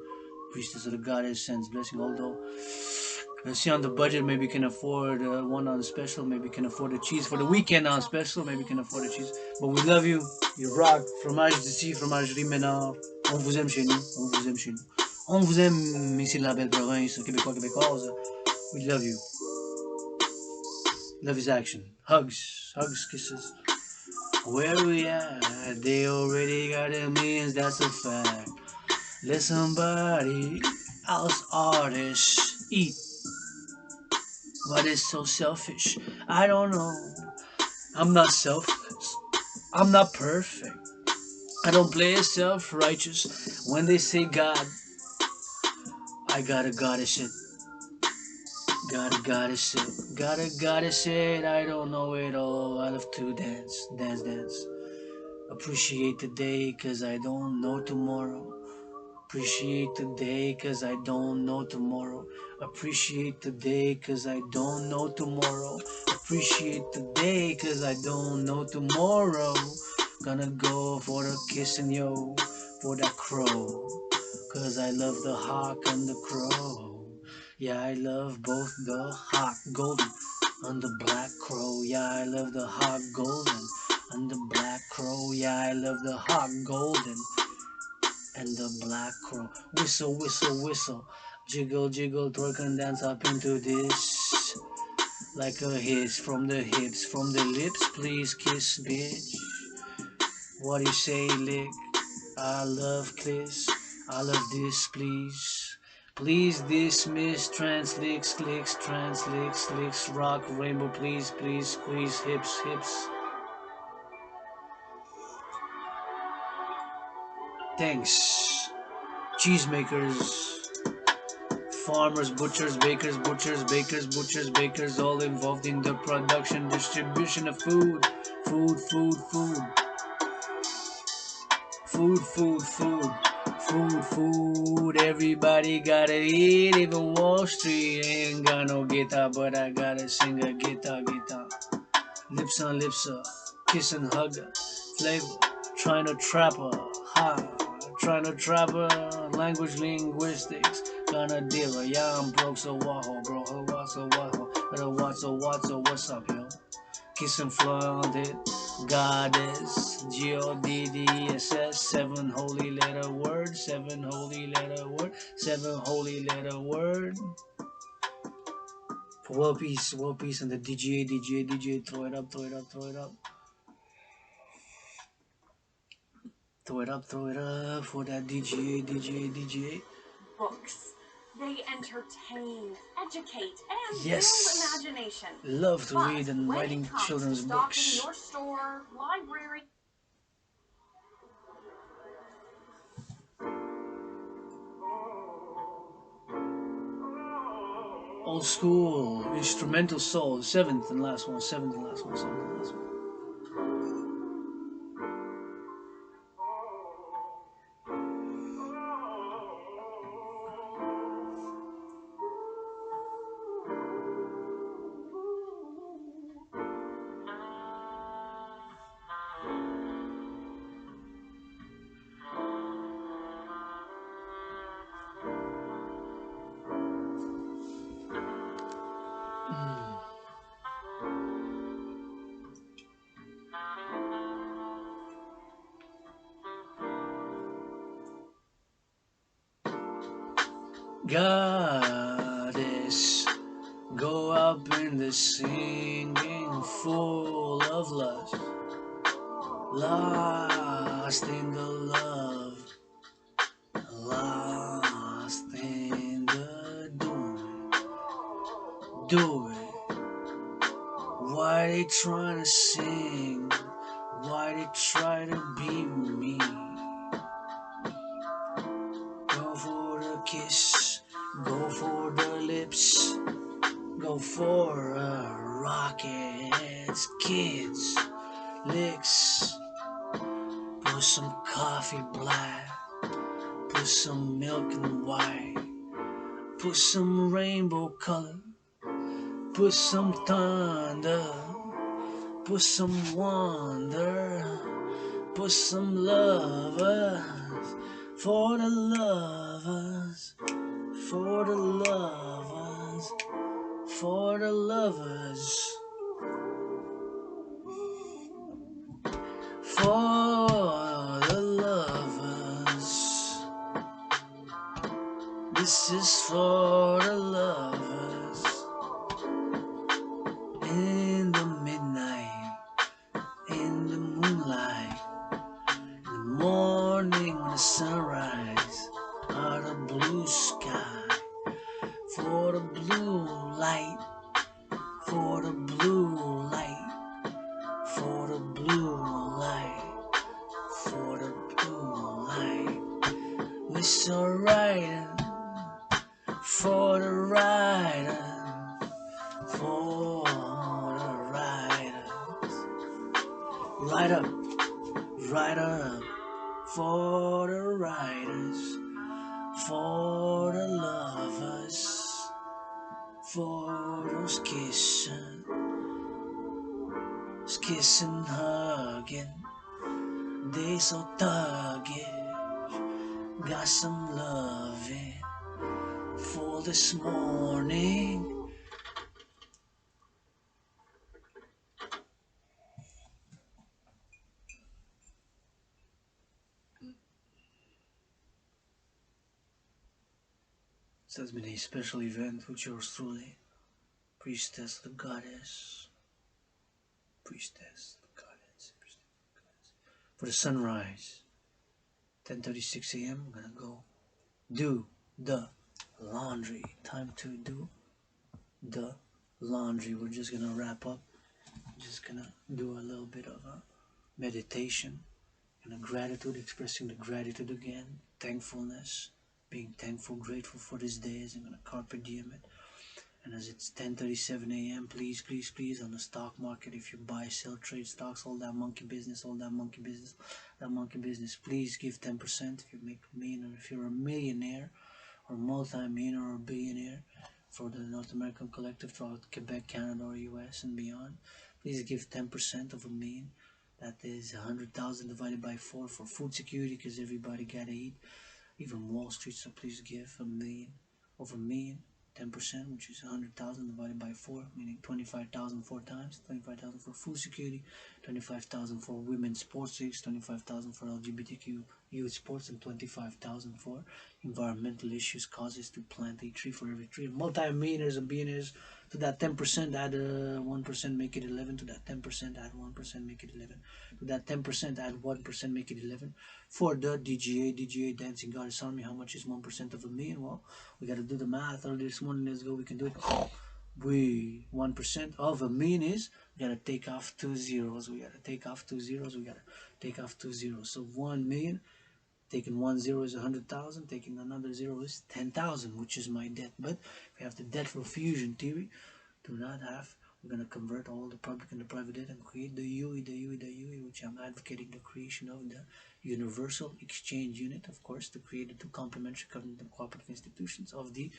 Priestess of the Goddess sends blessing. Although, let's see on the budget, maybe you can afford one on special. Maybe you can afford the cheese for the weekend on special. Maybe you can afford the cheese. But we love you. You rock. Fromage d'ici, fromagerie Ménard. On vous aime chez nous. On vous aime chez nous. On vous aime ici de la belle province, québécois, québécoise. We love you. Love is action. Hugs, kisses. Where we at? They already got their millions, that's a fact. Let somebody else artists eat. What is so selfish? I don't know. I'm not selfless. I'm not perfect. I don't play self-righteous. When they say God, I gotta goddess it. Gotta goddess it. I don't know it all. I love to dance. Appreciate the day, cause I don't know tomorrow. Appreciate the day, cause I don't know tomorrow. Appreciate the day, cause I don't know tomorrow. Appreciate the day, cause I don't know tomorrow. Gonna go for the kissing, yo, for that crow. Cause I love the hawk and the crow. Yeah, I love both the hot golden and the black crow. Yeah, I love the hot golden and the black crow. Yeah, I love the hot golden and the black crow. Whistle, whistle, whistle. Jiggle, jiggle, twerk and dance up into this. Like a hiss from the hips, from the lips. Please kiss, bitch. What do you say, lick? I love kiss. I love this, please. Please dismiss trans licks, clicks, trans licks, licks, rock, rainbow, please, please, squeeze, hips, hips. Thanks. Cheesemakers, farmers, butchers, bakers, butchers, bakers, butchers, bakers, all involved in the production, distribution of food. Food, food, food. Food, food, food. Food, food. Everybody gotta eat, even Wall Street ain't got no guitar, but I gotta sing a guitar, guitar. Lips on lips, kiss and hug, flavor. Trying to trap her, ha. Trying to trap her, language, linguistics. Gonna deal her, yeah, I'm broke, so waho, bro. So what, so what's up, yo? Kiss and flaunted, goddess, G-O-D-D-S-S, seven holy letter word, seven holy letter word, seven holy letter word. For world peace, and the DJ, throw it up, throw it up, throw it up. Throw it up, throw it up for that DJ. Books. They entertain, educate, and build imagination. Love to read and writing children's books. Your store, library. Old school instrumental soul, seventh and last one. Goddess, go up in the singing, full of lust, lost in the love, lost in the doing. Do it. Why they trying to sing? Why they try to be me? Go for the kiss, go for the lips, go for rockets, kids, licks. Put some coffee black, put some milk and white, put some rainbow color, put some thunder, put some wonder, put some lovers, for the lovers, for the lovers, for the lovers, for the lovers. This is for the lovers. In the midnight, in the moonlight, in the morning when the sunrise, out of blue sky, for the blue light, for the blue light, for the blue light, for the blue light. We're so riding, for the rider, for the riders. Ride up, for the riders, for the lovers, for those kissing, hugging. They so thuggish, got some loving for this morning. This has been a special event with yours truly, Priestess the Goddess. Priestess the Goddess. For the sunrise, 10:36 a.m. I'm gonna go do the laundry. Time to do the laundry. We're just gonna wrap up. Just gonna do a little bit of a meditation and a gratitude, expressing the gratitude again, thankfulness, being thankful, grateful for this day. As I'm gonna carpe diem it. And as it's 10:37 a.m., please, please, please, on the stock market, if you buy, sell, trade stocks, all that monkey business, please give 10%. If you make a million, or if you're a millionaire or multi-millionaire or billionaire for the North American collective throughout Quebec, Canada, or US and beyond, please give 10% of a million. That is 100,000 divided by 4 for food security, because everybody gotta eat, even Wall Street. So please give a million, over a million, 10%, which is 100,000 divided by 4, meaning 25,000 4 times. 25,000 for food security, 25,000 for women's sports leagues, 25,000 for LGBTQ youth sports, and 25,000 for environmental issues, causes to plant a tree for every tree. Multi-millionaires and billionaires, to that 10% add 1%, make it 11. To that 10% add 1%, make it 11. To that 10% add 1%, make it 11. For the DGA Dancing Goddess Army, how much is 1% of a million? Well, we got to do the math early this morning. Let's go. We can do it. 1% of a million is, we got to take off 2 zeros. We got to take off 2 zeros. We got to take off 2 zeros. So 1 million, taking 1 zero is 100,000. Taking another zero is 10,000, which is my debt. But we have the debt for fusion theory. Do not have. We're going to convert all the public and the private debt and create the UE, which I'm advocating the creation of the Universal Exchange Unit, of course, to create the two complementary covenant and cooperative institutions of the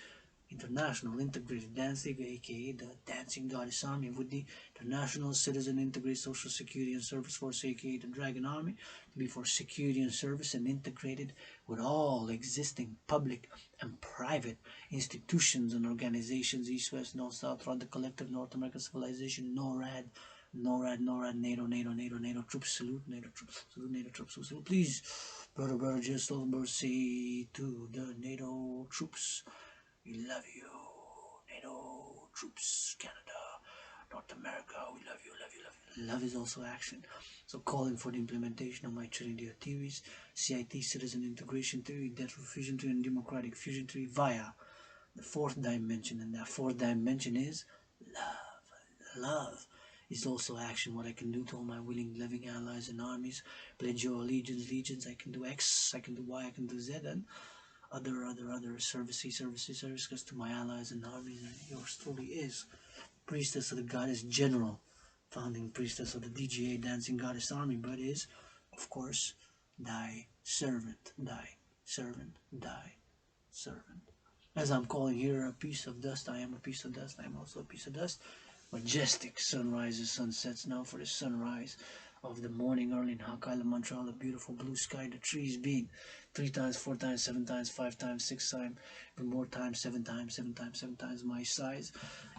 International Integrated Dance League, aka the Dancing Goddess Army, with the International Citizen Integrated Social Security and Service Force, aka the Dragon Army, to be for security and service and integrated with all existing public and private institutions and organizations, East, West, North, South, throughout the collective North American civilization, NORAD, NATO troops, salute NATO troops, salute. Please, brother, just over say to the NATO troops, we love you, NATO troops, Canada, North America, we love you. Love is also action. So calling for the implementation of my Trinity of theories, CIT, Citizen Integration Theory, Debt for Fusion Theory, and Democratic Fusion Theory via the fourth dimension. And that fourth dimension is love. Love is also action. What I can do to all my willing, living allies and armies. Pledge your legions. I can do X, I can do Y, I can do Z, and other services, because to my allies and armies, and yours truly is Priestess of the Goddess General, founding Priestess of the DGA Dancing Goddess Army, but is, of course, thy servant. As I'm calling here a piece of dust, I am a piece of dust, I am also a piece of dust. Majestic sunrises, sunsets now for the sunrise of the morning early in Hakala, Montreal, the beautiful blue sky, the trees being 3 times, 4 times, 7 times, 5 times, 6 times, even more times, 7 times my size.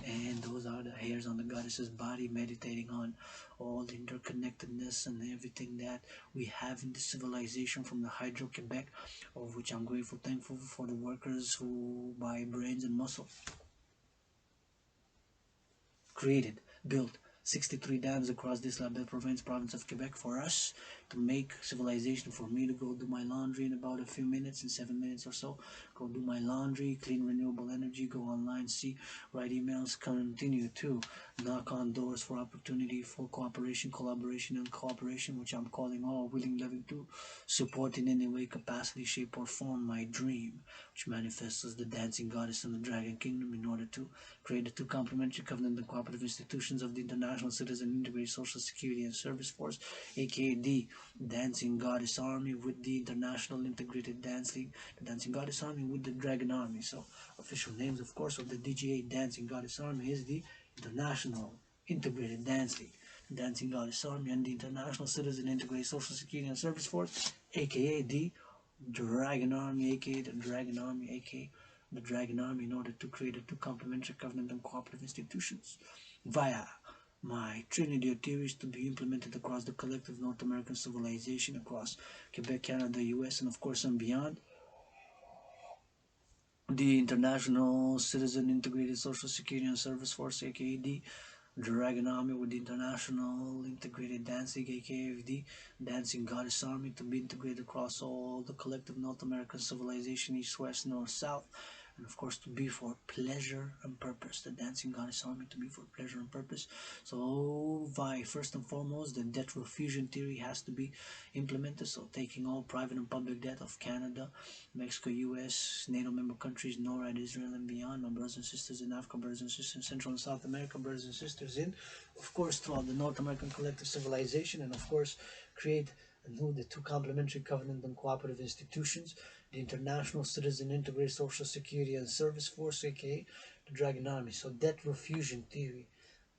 And those are the hairs on the goddess's body, meditating on all the interconnectedness and everything that we have in the civilization from the Hydro-Quebec, of which I'm grateful, thankful for the workers who, by brains and muscle, created, built 63 dams across this label province of Quebec for us to make civilization, for me to go do my laundry in about a few minutes, in 7 minutes or so, go do my laundry, clean renewable energy, go online, see, write emails, continue to knock on doors for opportunity, for cooperation, collaboration, and cooperation, which I'm calling all willing, loving to support in any way, capacity, shape, or form my dream, which manifests as the dancing goddess and the dragon kingdom, in order to create the two complementary covenant and cooperative institutions of the International Citizen Integrated Social Security and Service Force, aka the Dancing Goddess Army, with the International Integrated Dance League, the Dancing Goddess Army with the Dragon Army. So official names, of course, of the DGA Dancing Goddess Army is the International Integrated Dance League, the Dancing Goddess Army, and the International Citizen Integrated Social Security and Service Force, aka the Dragon Army, aka the Dragon Army, aka the Dragon Army in order to create a two complementary covenant and cooperative institutions via my Trinity of theories to be implemented across the collective North American civilization, across Quebec, Canada, US, and of course and beyond. The International Citizen Integrated Social Security and Service Force, aka the Dragon Army, with the International Integrated Dancing, aka the Dancing Goddess Army, to be integrated across all the collective North American civilization, east, west, north, south, and of course to be for pleasure and purpose. The Dancing Goddess Army to be for pleasure and purpose. So first and foremost, the debt refusion theory has to be implemented. So taking all private and public debt of Canada, Mexico, US, NATO member countries, NORAD, Israel, and beyond. My brothers and sisters in Africa, brothers and sisters in Central and South America, brothers and sisters in, of course, throughout the North American collective civilization, and of course create anew the two complementary covenant and cooperative institutions, the International Citizen Integrated Social Security and Service Force, aka the Dragon Army. So debt refusion theory,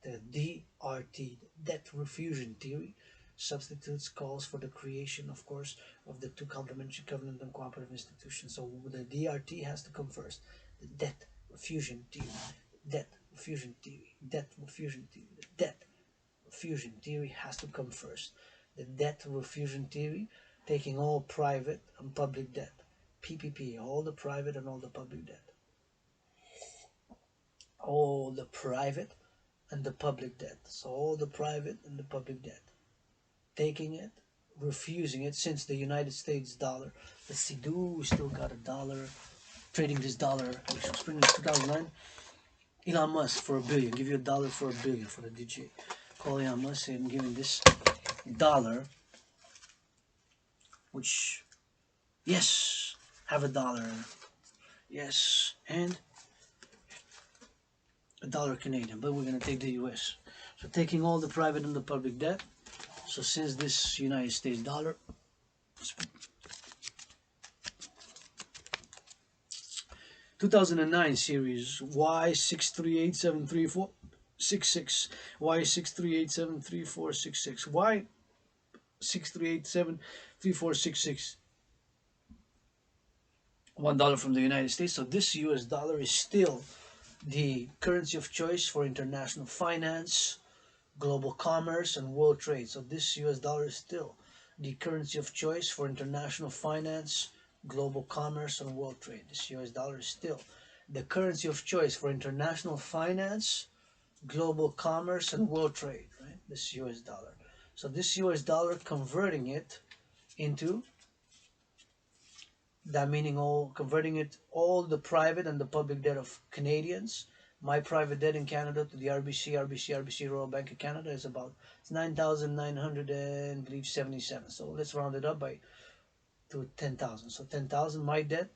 the DRT, debt refusion theory, substitutes calls for the creation, of course, of the two complementary covenant and cooperative institutions. So the DRT has to come first. The debt refusion theory, debt refusion theory, debt refusion theory, the debt refusion theory has to come first. The debt refusion theory, taking all private and public debt, PPP, all the private and all the public debt, all the private and the public debt. So all the private and the public debt, taking it, refusing it, since the United States dollar, let's see, do we still got a dollar, trading this dollar, which was printed in 2009, Elon Musk for $1 billion, give you $1 for $1 billion for the DJ, call Elon Musk and giving this dollar, which, yes, have a dollar, yes, and $1 Canadian, but we're going to take the US. So taking all the private and the public debt, so since this United States dollar, 2009 series Y638734666, Y638734666, Y638734666, $1 from the United States. So this US dollar is still the currency of choice for international finance, global commerce, and world trade. So this US dollar is still the currency of choice for international finance, global commerce, and world trade. This US dollar is still the currency of choice for international finance, global commerce, and world trade, right? This US dollar. So this US dollar, converting it into that, meaning converting it all the private and the public debt of Canadians. My private debt in Canada to the RBC Royal Bank of Canada is about 9,977. So let's round it up to 10,000. So 10,000, my debt.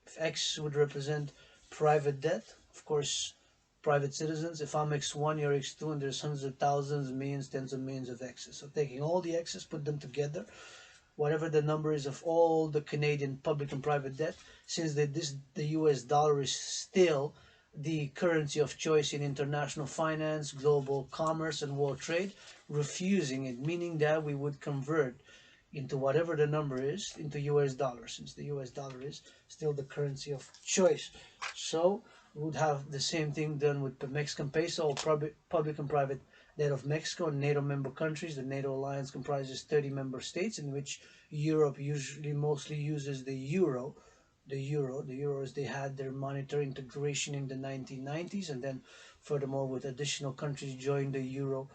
If X would represent private debt, of course, private citizens. If I'm X1, you're X2, and there's hundreds of thousands, millions, tens of millions of X's. So taking all the X's, put them together, whatever the number is of all the Canadian public and private debt, since the US dollar is still the currency of choice in international finance, global commerce, and world trade, refusing it, meaning that we would convert into whatever the number is into US dollars, since the US dollar is still the currency of choice. So we would have the same thing done with the Mexican peso, or public and private debt of Mexico and NATO member countries. The NATO alliance comprises 30 member states, in which Europe usually mostly uses the euro. The euros, they had their monetary integration in the 1990s, and then furthermore with additional countries joined the euro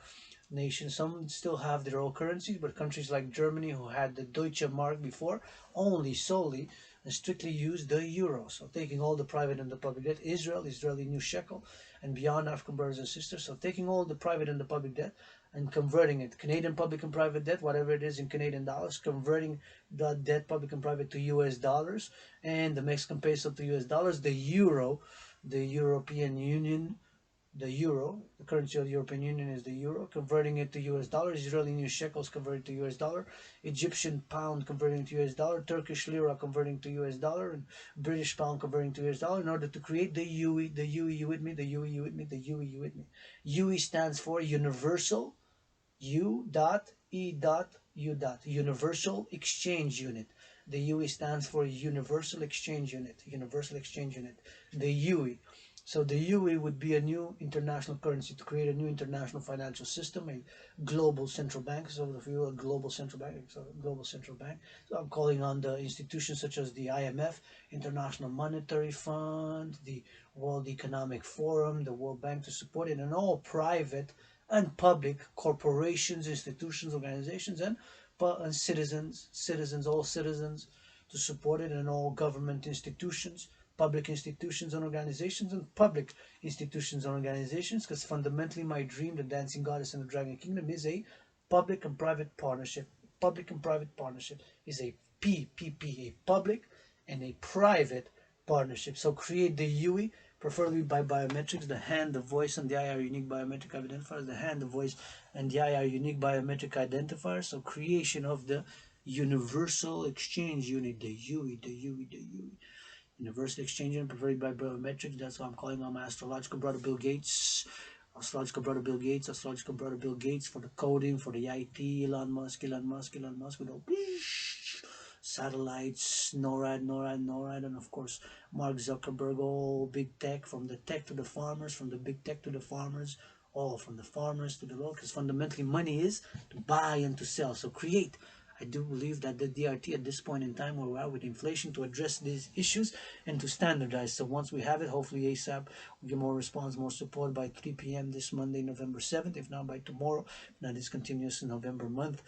nation. Some still have their own currencies, but countries like Germany, who had the Deutsche Mark before, only solely and strictly use the euro. So taking all the private and the public debt, Israeli new shekel, and beyond, African brothers and sisters. So taking all the private and the public debt and converting it, Canadian public and private debt, whatever it is in Canadian dollars, converting the debt, public and private, to US dollars, and the Mexican peso to US dollars, the euro, the European Union, the euro, the currency of the European Union is the euro, converting it to US dollars, Israeli new shekels converted to US dollar, Egyptian pound converting to US dollar, Turkish lira converting to US dollar, and British pound converting to US dollar, in order to create the UE, you with me, the UE, you with me, the UE, you with me. UE stands for Universal, Universal Exchange Unit. The UE stands for Universal Exchange Unit. Universal Exchange Unit. The UE. So the UE would be a new international currency to create a new international financial system, a global central bank. So if you a global central bank, so global central bank. So I'm calling on the institutions such as the IMF, International Monetary Fund, the World Economic Forum, the World Bank to support it, and all private and public corporations, institutions, organizations, and citizens, all citizens to support it, and all government institutions, public institutions and organizations, and public institutions and organizations, because fundamentally my dream, the Dancing Goddess and the Dragon Kingdom, is a public and private partnership. Public and private partnership is a PPP, a public and a private partnership. So create the UE, preferably by biometrics. The hand, the voice, and the eye are unique biometric identifiers. The hand, the voice, and the eye are unique biometric identifiers. So creation of the Universal Exchange Unit, the UE, the UE, the UE. Universal Exchange Unit, preferred by biometrics. That's why I'm calling on my astrological brother Bill Gates. Astrological brother Bill Gates. Astrological brother Bill Gates for the coding, for the IT. Elon Musk with all satellites, NORAD, and of course Mark Zuckerberg. All big tech, from the tech to the farmers, from the big tech to the farmers, all from the farmers to the low, because fundamentally money is to buy and to sell. So create. I do believe that the DRT at this point in time where we are with inflation, to address these issues and to standardize. So once we have it, hopefully ASAP, we'll get more response, more support by 3 p.m. this Monday, November 7th, if not by tomorrow. Now this continues in November month.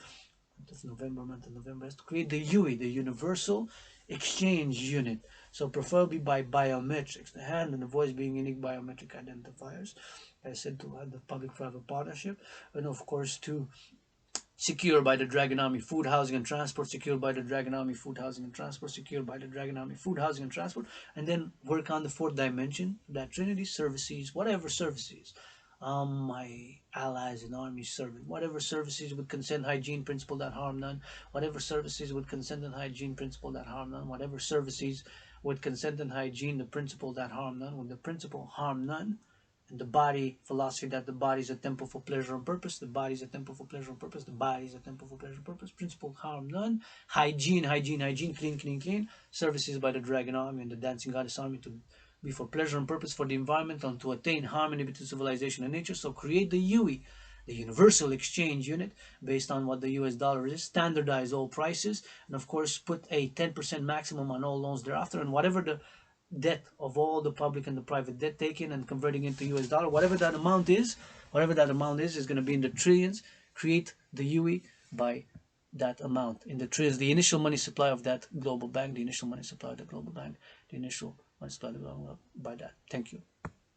This November month and November is to create the UE, the Universal Exchange Unit. So preferably by biometrics, the hand and the voice being unique biometric identifiers. I said to have the public-private partnership, and of course to secure by the Dragon Army food, housing, and transport, secured by the Dragon Army food, housing, and transport, secured by the Dragon Army food, housing, and transport, and then work on the fourth dimension, that Trinity services, whatever services, my allies and armies servant, whatever services with consent, hygiene, principle that harm none, whatever services with consent and hygiene, principle that harm none, whatever services with consent and hygiene, the principle that harm none, with the principle harm none, and the body philosophy that the body is a temple for pleasure and purpose, the body is a temple for pleasure and purpose, the body is a temple for pleasure and purpose, principle harm none, hygiene, clean, services by the Dragon Army and the Dancing Goddess Army to be for pleasure and purpose for the environment and to attain harmony between civilization and nature. So create the UE, the Universal Exchange Unit, based on what the US dollar is, standardize all prices, and of course put a 10% maximum on all loans thereafter, and whatever the debt of all the public and the private debt taken and converting into US dollar, whatever that amount is going to be in the trillions. Create the UE by that amount in the trillions, the initial money supply of that global bank, the initial money supply of the global bank, the initial money supply of the global bank by that. Thank you.